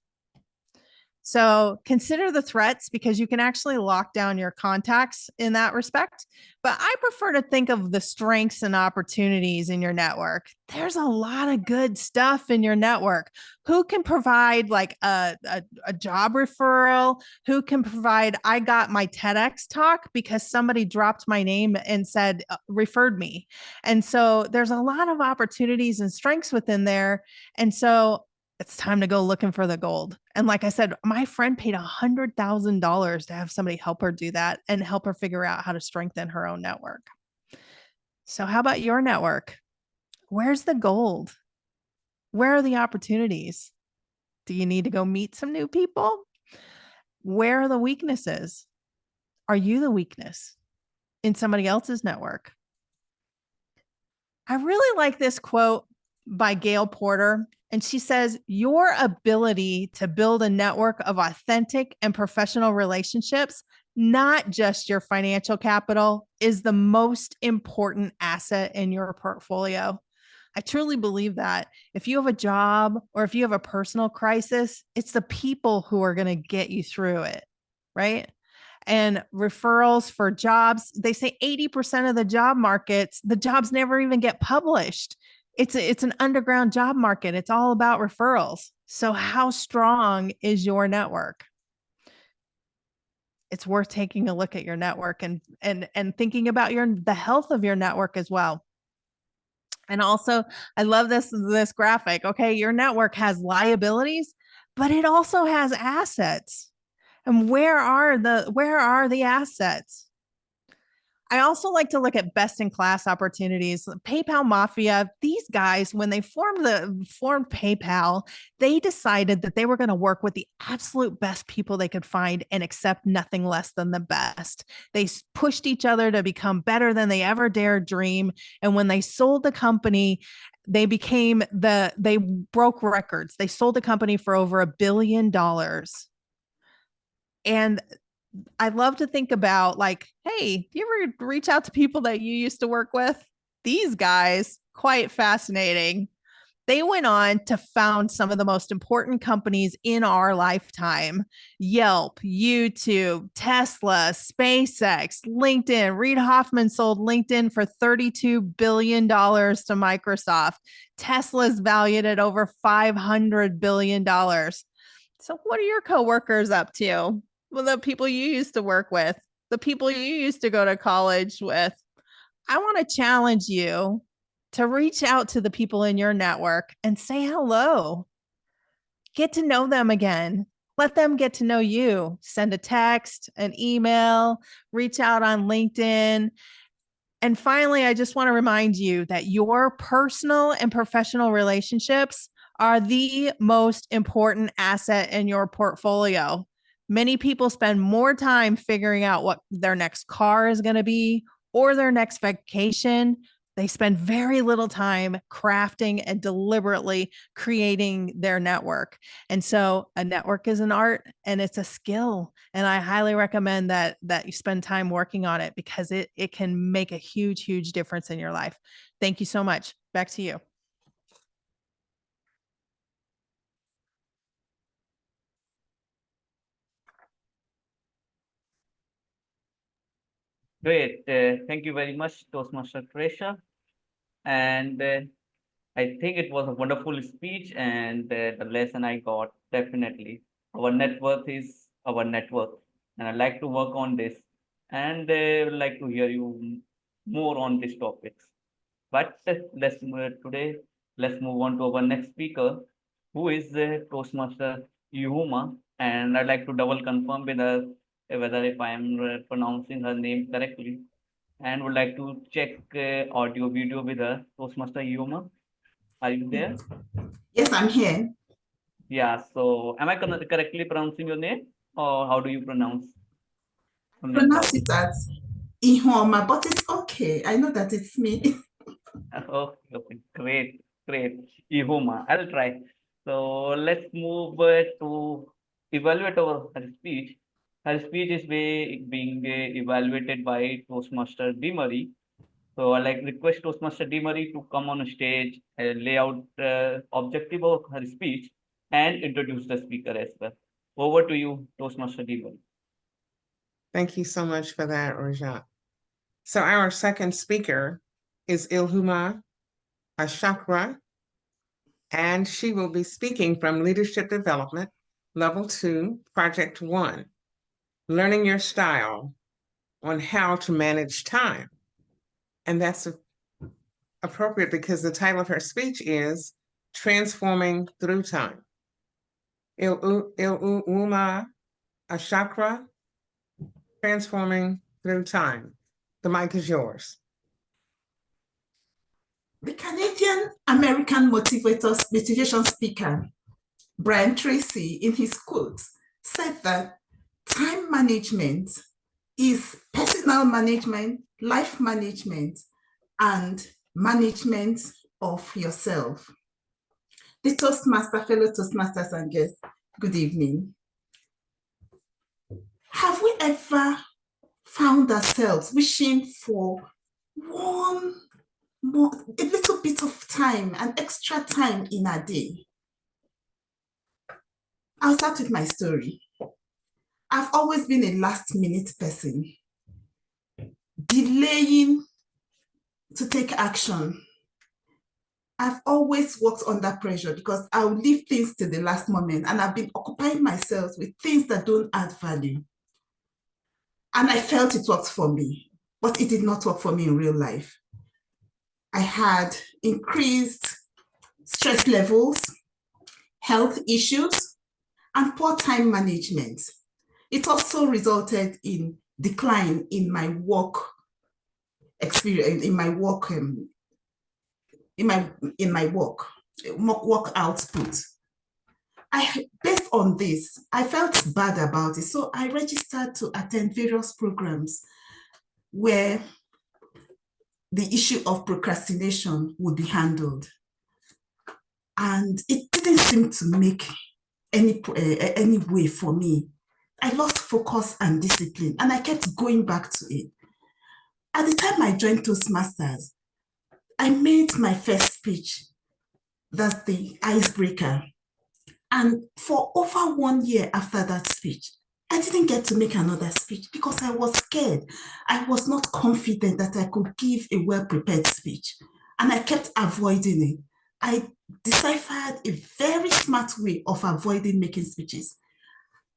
[SPEAKER 6] So consider the threats because you can actually lock down your contacts in that respect. But I prefer to think of the strengths and opportunities in your network. There's a lot of good stuff in your network. Who can provide like a job referral? Who can provide, I got my TEDx talk because somebody dropped my name and said, referred me. And so there's a lot of opportunities and strengths within there. And so it's time to go looking for the gold. And like I said, my friend paid $100,000 to have somebody help her do that and help her figure out how to strengthen her own network. So how about your network? Where's the gold? Where are the opportunities? Do you need to go meet some new people? Where are the weaknesses? Are you the weakness in somebody else's network? I really like this quote by Gail Porter. And she says, your ability to build a network of authentic and professional relationships, not just your financial capital, is the most important asset in your portfolio. I truly believe that. If you have a job or if you have a personal crisis, it's the people who are going to get you through it, right? And referrals for jobs, they say 80% of the job markets, the jobs never even get published. It's an underground job market. It's all about referrals. So how strong is your network? It's worth taking a look at your network and thinking about the health of your network as well. And also, I love this graphic. Okay, your network has liabilities, but it also has assets. And where are the assets? I also like to look at best in class opportunities. PayPal Mafia, these guys, when they formed PayPal, they decided that they were going to work with the absolute best people they could find and accept nothing less than the best. They pushed each other to become better than they ever dared dream. And when they sold the company, they broke records. They sold the company for over $1 billion. And I love to think about like, hey, you ever reach out to people that you used to work with? These guys, quite fascinating. They went on to found some of the most important companies in our lifetime: Yelp, YouTube, Tesla, SpaceX, LinkedIn. Reid Hoffman sold LinkedIn for $32 billion to Microsoft. Tesla's valued at over $500 billion. So what are your coworkers up to? Well, the people you used to work with, the people you used to go to college with. I want to challenge you to reach out to the people in your network and say hello. Get to know them again. Let them get to know you. Send a text, an email, reach out on LinkedIn. And finally, I just want to remind you that your personal and professional relationships are the most important asset in your portfolio. Many people spend more time figuring out what their next car is going to be or their next vacation. They spend very little time crafting and deliberately creating their network. And so a network is an art and it's a skill. And I highly recommend that you spend time working on it because it can make a huge, huge difference in your life. Thank you so much. Back to you.
[SPEAKER 3] Great. Thank you very much, Toastmaster Tresha. And I think it was a wonderful speech, and the lesson I got definitely. Our net worth is our network, and I'd like to work on this, and would like to hear you more on these topics. But let's move on to our next speaker, who is Toastmaster Yuhuma, and I'd like to double confirm with her whether if I am pronouncing her name correctly, and would like to check audio video with her. Toastmaster Yuhuma, are you there?
[SPEAKER 11] Yes, I'm here.
[SPEAKER 3] Yeah, so am I correctly pronouncing your name, or how do you pronounce?
[SPEAKER 11] Pronounce it as Ihoma, but it's okay. I know that it's me.
[SPEAKER 3] Okay, great. Ihoma, I'll try. So let's move to evaluate her speech. Her speech is being evaluated by Toastmaster Demery. So I like request Toastmaster Demery to come on stage, lay out objective of her speech, and introduce the speaker as well. Over to you, Toastmaster Demery.
[SPEAKER 7] Thank you so much for that, Rajat. So our second speaker is Ilhuma Ashakra, and she will be speaking from Leadership Development, Level 2, Project 1, Learning Your Style on How to Manage Time. And that's appropriate because the title of her speech is Transforming Through Time. Ilhuma Ashakra, Transforming Through Time. The mic is yours.
[SPEAKER 11] The Canadian American motivation speaker, Brian Tracy, in his quotes, said that time management is personal management, life management, and management of yourself. The Toastmaster, fellow Toastmasters and guests, good evening. Have we ever found ourselves wishing for a little bit of time, an extra time in a day? I'll start with my story. I've always been a last-minute person, delaying to take action. I've always worked under pressure because I'll leave things to the last moment, and I've been occupying myself with things that don't add value. And I felt it worked for me, but it did not work for me in real life. I had increased stress levels, health issues, and poor time management. It also resulted in decline in my work experience in my work, in my work output. Based on this, I felt bad about it. So I registered to attend various programs where the issue of procrastination would be handled. And it didn't seem to make any way for me. I lost focus and discipline, and I kept going back to it. At the time I joined Toastmasters, I made my first speech. That's the icebreaker. And for over 1 year after that speech, I didn't get to make another speech because I was scared. I was not confident that I could give a well-prepared speech. And I kept avoiding it. I deciphered a very smart way of avoiding making speeches.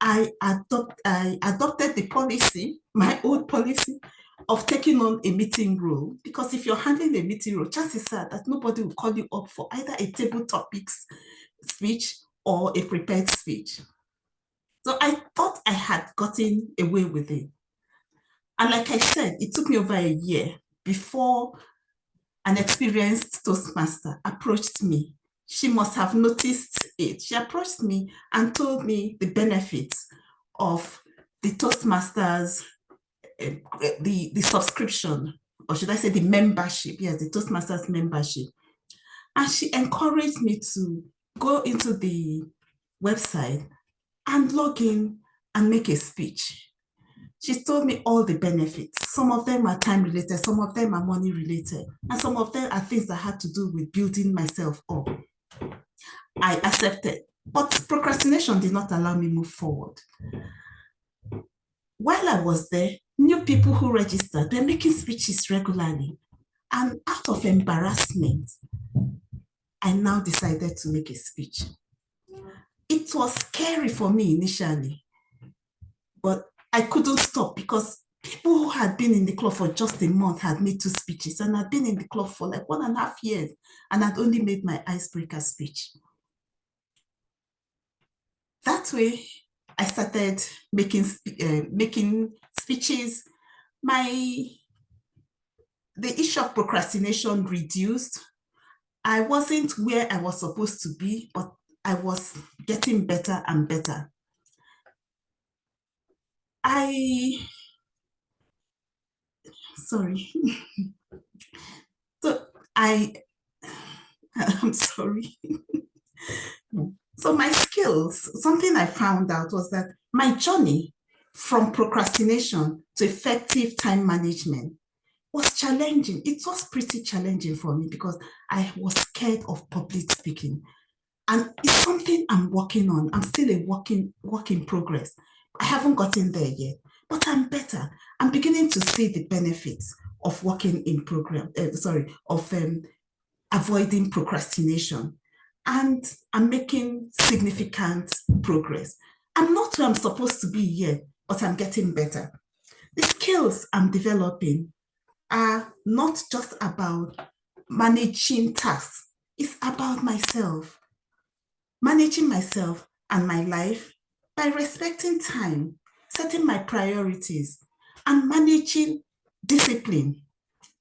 [SPEAKER 11] I adopted the policy, my old policy, of taking on a meeting role, because if you're handling a meeting role, chances are that nobody will call you up for either a table topics speech or a prepared speech. So I thought I had gotten away with it. And like I said, it took me over a year before an experienced Toastmaster approached me. She must have noticed it. She approached me and told me the benefits of the Toastmasters, the subscription, or should I say the membership? Yes, the Toastmasters membership. And she encouraged me to go into the website and log in and make a speech. She told me all the benefits. Some of them are time related, some of them are money related, and some of them are things that had to do with building myself up. I accepted, but procrastination did not allow me move forward. While I was there, new people who registered, they're making speeches regularly. And out of embarrassment, I now decided to make a speech. It was scary for me initially, but I couldn't stop because people who had been in the club for just a month had made 2 speeches, and I'd been in the club for like 1.5 years and I'd only made my icebreaker speech. That way, I started making speeches. The issue of procrastination reduced. I wasn't where I was supposed to be, but I was getting better and better. Sorry. So I'm sorry. So my skills, something I found out was that my journey from procrastination to effective time management was challenging. It was pretty challenging for me because I was scared of public speaking. And it's something I'm working on. I'm still a work in progress. I haven't gotten there yet, but I'm better. I'm beginning to see the benefits of working in avoiding procrastination. And I'm making significant progress. I'm not where I'm supposed to be yet, but I'm getting better. The skills I'm developing are not just about managing tasks. It's about myself. Managing myself and my life by respecting time, setting my priorities, and managing discipline.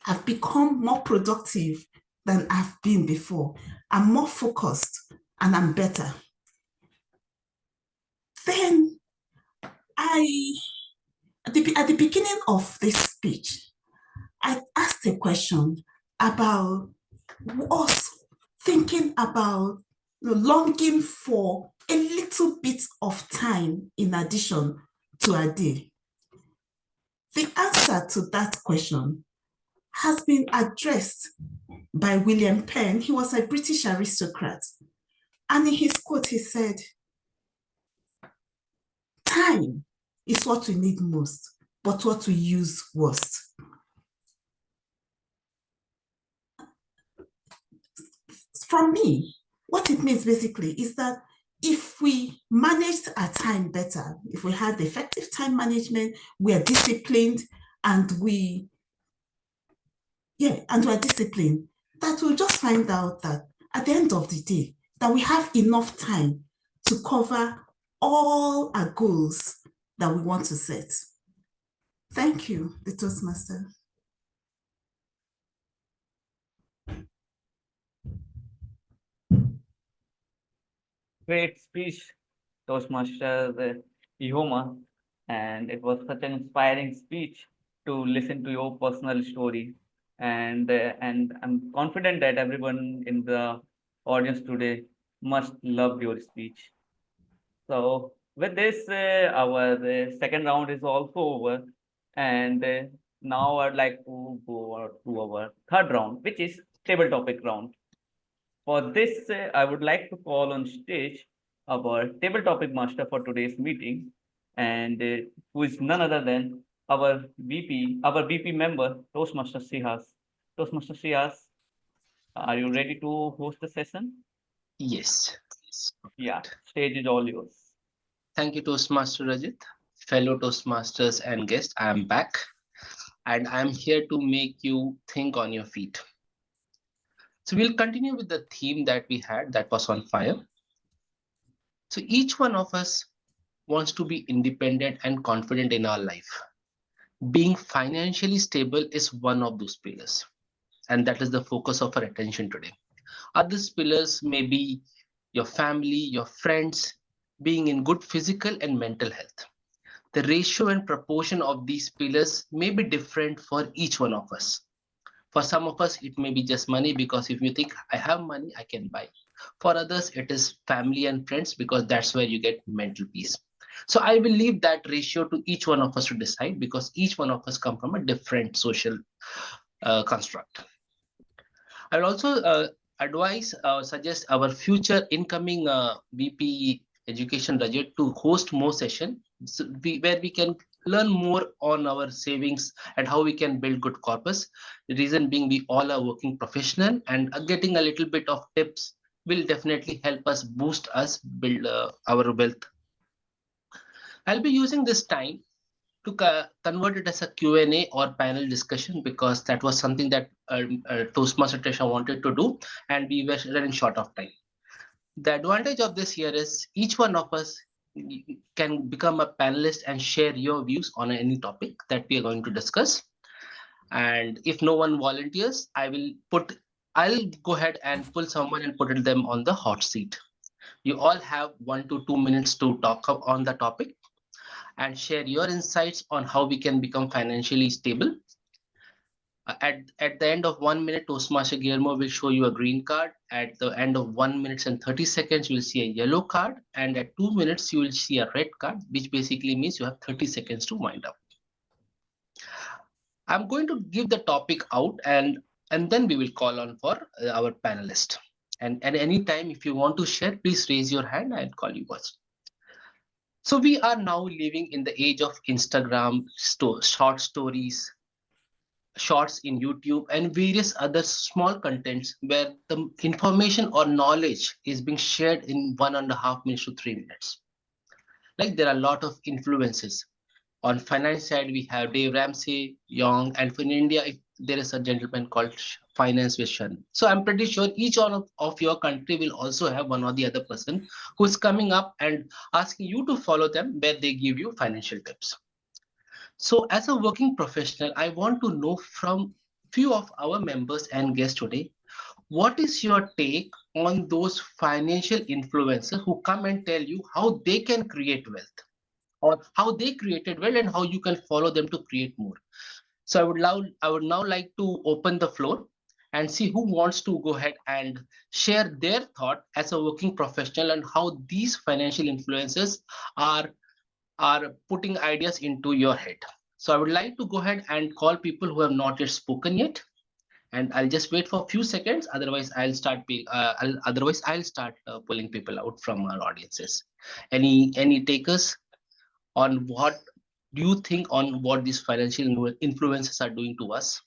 [SPEAKER 11] I've become more productive than I've been before. I'm more focused and I'm better. Then at the beginning of this speech, I asked a question about us thinking about longing for a little bit of time in addition to a day. The answer to that question has been addressed by William Penn. He was a British aristocrat. And in his quote, he said, "Time is what we need most, but what we use worst." From me, what it means basically is that if we managed our time better, if we had effective time management, we are disciplined, and we're disciplined, that we'll just find out that at the end of the day, that we have enough time to cover all our goals that we want to set. Thank you, the Toastmaster.
[SPEAKER 3] great speech, Toastmasters Yoma, and it was such an inspiring speech to listen to your personal story. And I'm confident that everyone in the audience today must love your speech. So with this, our second round is also over, and now I'd like to go to our third round, which is table topic round. For this, I would like to call on stage our table topic master for today's meeting, and who is none other than our VP member, Toastmaster Sihas. Toastmaster Sihas, are you ready to host the session?
[SPEAKER 2] Yes.
[SPEAKER 3] Yeah, stage is all yours.
[SPEAKER 2] Thank you, Toastmaster Rajit. Fellow Toastmasters and guests, I am back and I'm here to make you think on your feet. So we'll continue with the theme that we had that was on fire. So each one of us wants to be independent and confident in our life. Being financially stable is one of those pillars, and that is the focus of our attention today. Other pillars may be your family, your friends, being in good physical and mental health. The ratio and proportion of these pillars may be different for each one of us. For some of us, it may be just money because if you think I have money, I can buy. For others, it is family and friends because that's where you get mental peace. So I will leave that ratio to each one of us to decide because each one of us come from a different social construct. I'll also suggest our future incoming VP Education Rajat to host more sessions where we can learn more on our savings and how we can build good corpus. The reason being we all are working professional and getting a little bit of tips will definitely help us boost us build our wealth. I'll be using this time to convert it as a Q&A or panel discussion because that was something that Toastmaster Trisha wanted to do and we were running short of time. The advantage of this here is each one of us can become a panelist and share your views on any topic that we are going to discuss. And if no one volunteers, I'll go ahead and pull someone and put them on the hot seat. You all have 1 to 2 minutes to talk on the topic and share your insights on how we can become financially stable. At the end of 1 minute, Toastmaster Guillermo will show you a green card. At the end of 1 minute and 30 seconds, you will see a yellow card. And at 2 minutes, you will see a red card, which basically means you have 30 seconds to wind up. I'm going to give the topic out and then we will call on for our panelist. And at any time, if you want to share, please raise your hand. I'll call you first. So we are now living in the age of Instagram, short stories, shorts in YouTube, and various other small contents where the information or knowledge is being shared in 1.5 minutes to 3 minutes. Like there are a lot of influences. On finance side, we have Dave Ramsey, Young, and for in India, there is a gentleman called Finance with Shan. So I'm pretty sure each one of your country will also have one or the other person who is coming up and asking you to follow them where they give you financial tips. So as a working professional, I want to know from few of our members and guests today, what is your take on those financial influencers who come and tell you how they can create wealth or how they created wealth and how you can follow them to create more? So I would now like to open the floor and see who wants to go ahead and share their thought as a working professional and how these financial influencers are putting ideas into your head. So I would like to go ahead and call people who have not yet spoken yet, and I'll just wait for a few seconds. Otherwise, I'll start pulling people out from our audiences. Any takers on what do you think on what these financial influences are doing to us?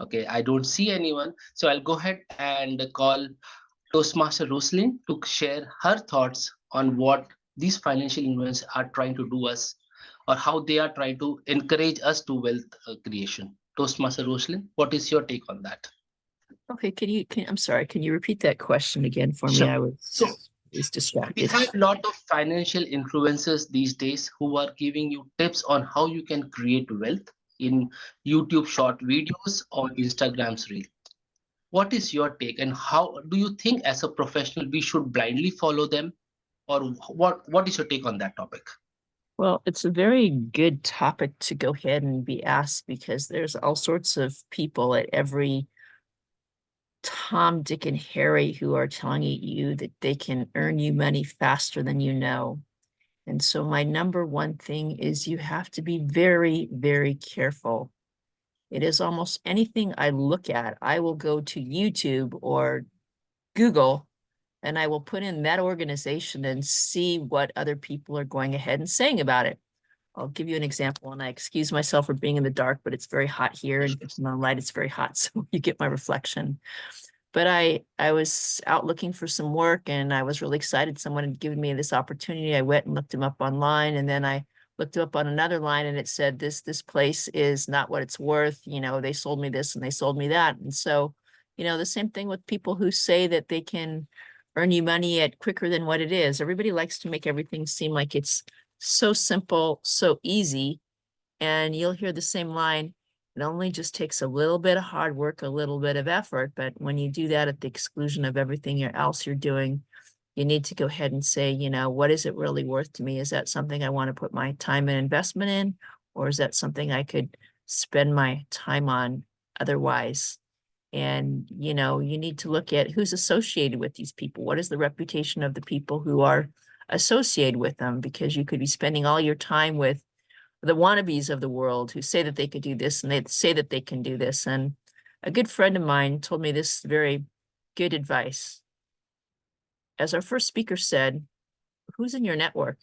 [SPEAKER 2] Okay, I don't see anyone, so I'll go ahead and call Toastmaster Rosalind to share her thoughts on what these financial influencers are trying to do us or how they are trying to encourage us to wealth creation. Toastmaster Rosalind, what is your take on that?
[SPEAKER 8] Okay, I'm sorry, can you repeat that question again for me?
[SPEAKER 2] Sure.
[SPEAKER 8] I was distracted.
[SPEAKER 2] We have a lot of financial influencers these days who are giving you tips on how you can create wealth in YouTube short videos or Instagram's reel. What is your take, and how do you think as a professional we should blindly follow them, or what is your take on that topic?
[SPEAKER 8] Well, it's a very good topic to go ahead and be asked, because there's all sorts of people at every Tom, Dick, and Harry who are telling you that they can earn you money faster than you know. And so my number one thing is you have to be very, very careful. It is almost anything I look at, I will go to YouTube or Google, and I will put in that organization and see what other people are going ahead and saying about it. I'll give you an example, and I excuse myself for being in the dark, but it's very hot here, and if it's not light, it's very hot, so you get my reflection. But I was out looking for some work, and I was really excited. Someone had given me this opportunity. I went and looked him up online, and then I looked him up on another line, and it said, this place is not what it's worth. You know, they sold me this and they sold me that. And so, you know, the same thing with people who say that they can earn you money at quicker than what it is. Everybody likes to make everything seem like it's so simple, so easy. And you'll hear the same line. It only just takes a little bit of hard work, a little bit of effort. But when you do that at the exclusion of everything else you're doing, you need to go ahead and say, you know, what is it really worth to me? Is that something I want to put my time and investment in? Or is that something I could spend my time on otherwise? And, you know, you need to look at who's associated with these people. What is the reputation of the people who are associated with them? Because you could be spending all your time with the wannabes of the world who say that they could do this and they say that they can do this. And a good friend of mine told me this very good advice. As our first speaker said, who's in your network?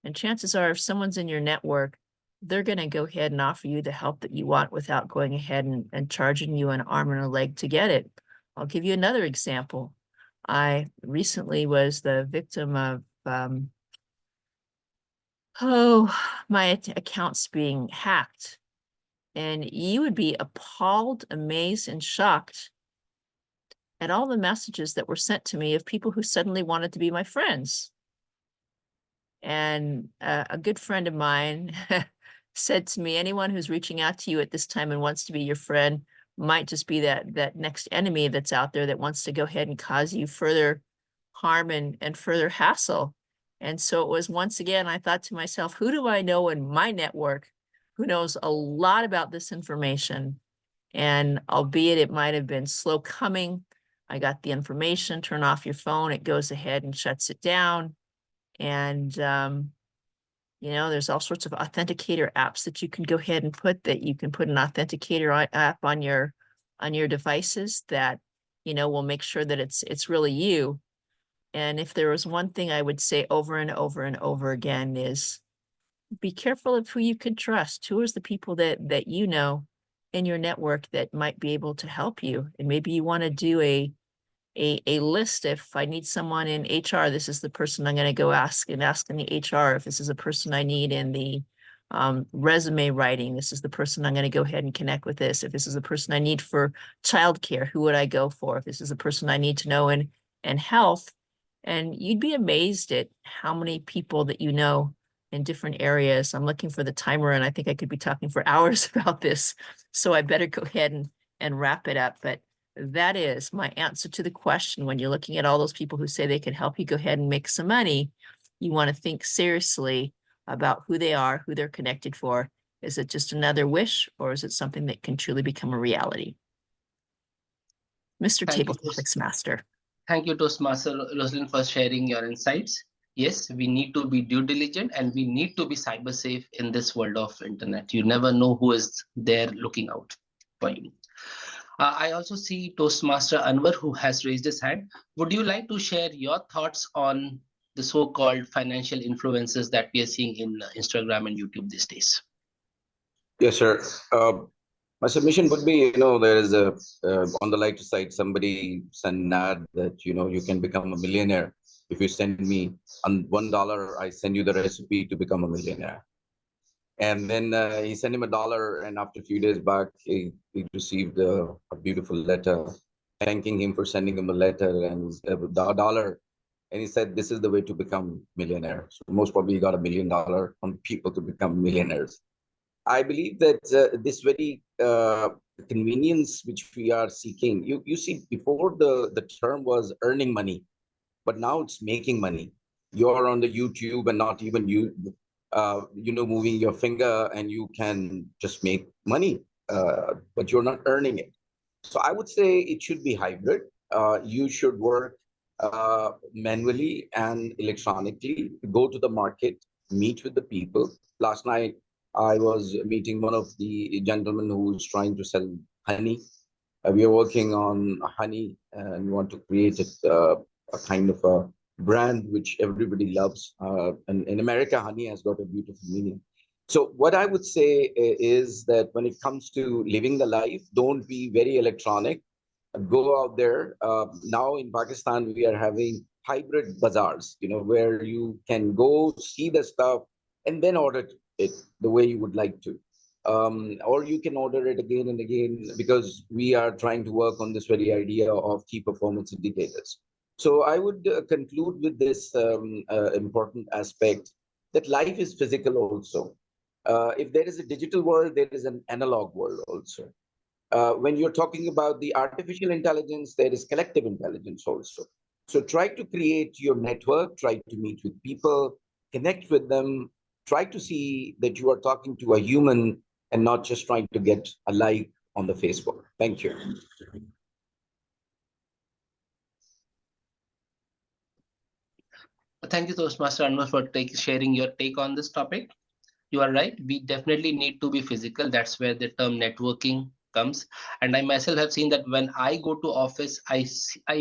[SPEAKER 8] And chances are, if someone's in your network, they're going to go ahead and offer you the help that you want without going ahead and charging you an arm and a leg to get it. I'll give you another example. I recently was the victim of my account's being hacked. And you would be appalled, amazed, and shocked at all the messages that were sent to me of people who suddenly wanted to be my friends. And a good friend of mine said to me, anyone who's reaching out to you at this time and wants to be your friend might just be that next enemy that's out there that wants to go ahead and cause you further harm and further hassle. And so it was, once again, I thought to myself, who do I know in my network who knows a lot about this information? And albeit it might have been slow coming, I got the information. Turn off your phone, it goes ahead and shuts it down. And you know, there's all sorts of authenticator apps that you can go ahead and put, that you can put an authenticator app on your devices that, you know, will make sure that it's really you. And if there was one thing I would say over and over and over again is, be careful of who you can trust. Who is the people that you know in your network that might be able to help you? And maybe you want to do a list. If I need someone in HR, this is the person I'm going to go ask in the HR. If this is a person I need in the resume writing, this is the person I'm going to go ahead and connect with this. If this is a person I need for childcare, who would I go for? If this is a person I need to know in health. And you'd be amazed at how many people that you know in different areas. I'm looking for the timer, and I think I could be talking for hours about this. So I better go ahead and wrap it up. But that is my answer to the question. When you're looking at all those people who say they can help you go ahead and make some money, you want to think seriously about who they are, who they're connected for. Is it just another wish, or is it something that can truly become a reality? Mr. Table Topics Master.
[SPEAKER 2] Thank you, Toastmaster Rosalind, for sharing your insights. Yes, we need to be due diligent and we need to be cyber safe in this world of internet. You never know who is there looking out for you. I also see Toastmaster Anwar, who has raised his hand. Would you like to share your thoughts on the so-called financial influencers that we are seeing in Instagram and YouTube these days?
[SPEAKER 12] Yes, sir. My submission would be, there is a, on the lighter side, somebody sent an ad that, you can become a millionaire. If you send me $1, I send you the recipe to become a millionaire. And then he sent him $1, and after a few days back, he received a beautiful letter thanking him for sending him a letter and $1. And he said, this is the way to become millionaire. So most probably he got $1 million from people to become millionaires. I believe that this very convenience which we are seeking, you see, before the term was earning money, but now it's making money. You're on the YouTube and not even moving your finger, and you can just make money, but you're not earning it. So I would say it should be hybrid. You should work manually and electronically, go to the market, meet with the people. Last night, I was meeting one of the gentlemen who's trying to sell honey. We are working on honey and want to create a kind of a brand which everybody loves. And in America, honey has got a beautiful meaning. So what I would say is that when it comes to living the life, don't be very electronic. Go out there. Now in Pakistan, we are having hybrid bazaars, where you can go see the stuff and then order it the way you would like to. Or you can order it again and again, because we are trying to work on this very idea of key performance indicators. So I would conclude with this important aspect that life is physical also. If there is a digital world, there is an analog world also. When you're talking about the artificial intelligence, there is collective intelligence also. So try to create your network, try to meet with people, connect with them, try to see that you are talking to a human and not just trying to get a like on the Facebook. Thank you.
[SPEAKER 2] Thank you, Toastmaster Anwar, for sharing your take on this topic. You are right. We definitely need to be physical. That's where the term networking comes. And I myself have seen that when I go to office, I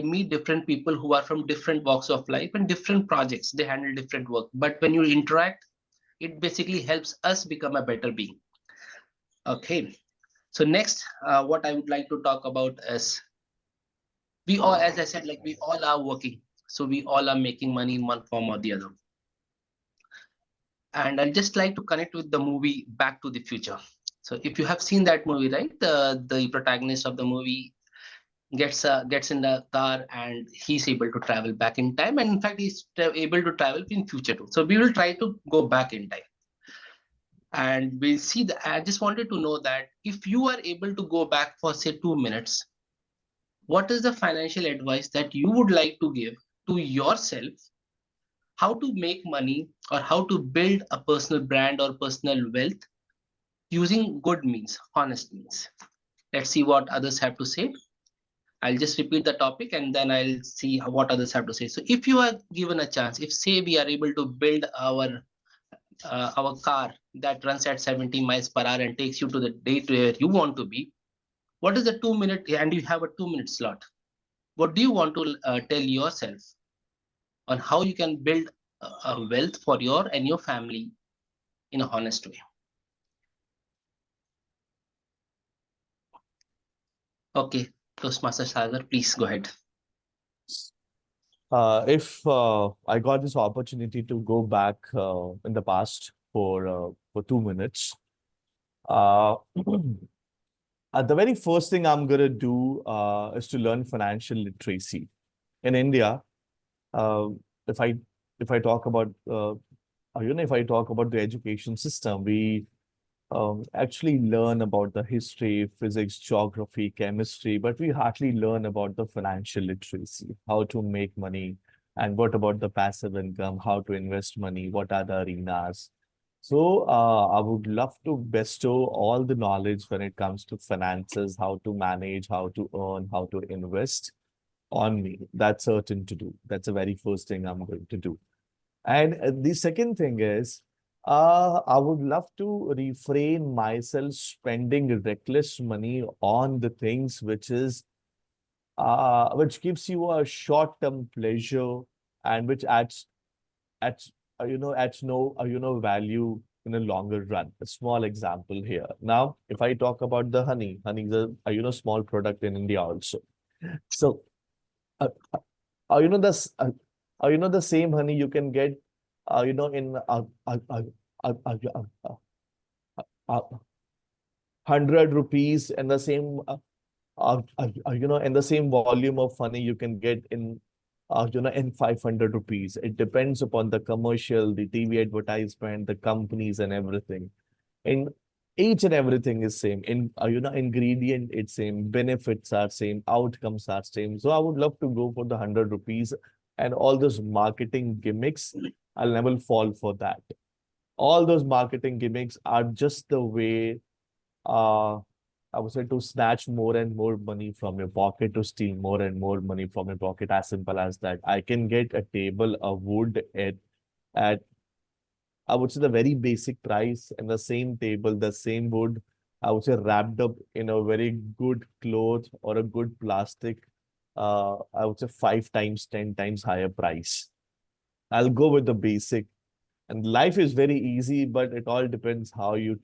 [SPEAKER 2] meet different people who are from different walks of life and different projects. They handle different work. But when you interact, it basically helps us become a better being. Okay. So next, what I would like to talk about is we all, as I said, like we all are working. So we all are making money in one form or the other. And I'd just like to connect with the movie Back to the Future. So if you have seen that movie, right, the protagonist of the movie gets in the car and he's able to travel back in time, and in fact he's able to travel in future too. So we will try to go back in time, and we'll see that. I just wanted to know that if you are able to go back for say 2 minutes, what is the financial advice that you would like to give to yourself, how to make money or how to build a personal brand or personal wealth using good means, honest means? Let's see what others have to say. I'll just repeat the topic and then I'll see what others have to say. So if you are given a chance, if say we are able to build our car that runs at 70 miles per hour and takes you to the date where you want to be, what is the 2 minute, and you have a 2 minute slot, what do you want to tell yourself on how you can build a wealth for your and your family in a honest way? Okay, Toastmaster Sagar, please go ahead.
[SPEAKER 5] If I got this opportunity to go back in the past for 2 minutes, the very first thing I'm gonna do is to learn financial literacy. In India, if I talk about if I talk about the education system, we actually learn about the history, physics, geography, chemistry, but we hardly learn about the financial literacy, how to make money, and what about the passive income, how to invest money, what are the arenas. So I would love to bestow all the knowledge when it comes to finances, how to manage, how to earn, how to invest on me. That's certain to do. That's the very first thing I'm going to do. And the second thing is, I would love to refrain myself spending reckless money on the things which gives you a short-term pleasure and which adds no value in a longer run. A small example here. Now, if I talk about the honey is a small product in India also. So, the same honey you can get, in a 100 rupees, and the same, in the same volume of honey you can get in 500 rupees. It depends upon the commercial, the TV advertisement, the companies and everything. In Each and everything is same. Ingredient it's same, benefits are same, outcomes are same. So I would love to go for the 100 rupees, and all those marketing gimmicks, I'll never fall for that. All those marketing gimmicks are just the way, I would say, to snatch more and more money from your pocket, to steal more and more money from your pocket. As simple as that. I can get a table of wood at I would say the very basic price, and the same table, the same wood, I would say wrapped up in a very good cloth or a good plastic, I would say 5 times, 10 times higher price. I'll go with the basic. And life is very easy, but it all depends how you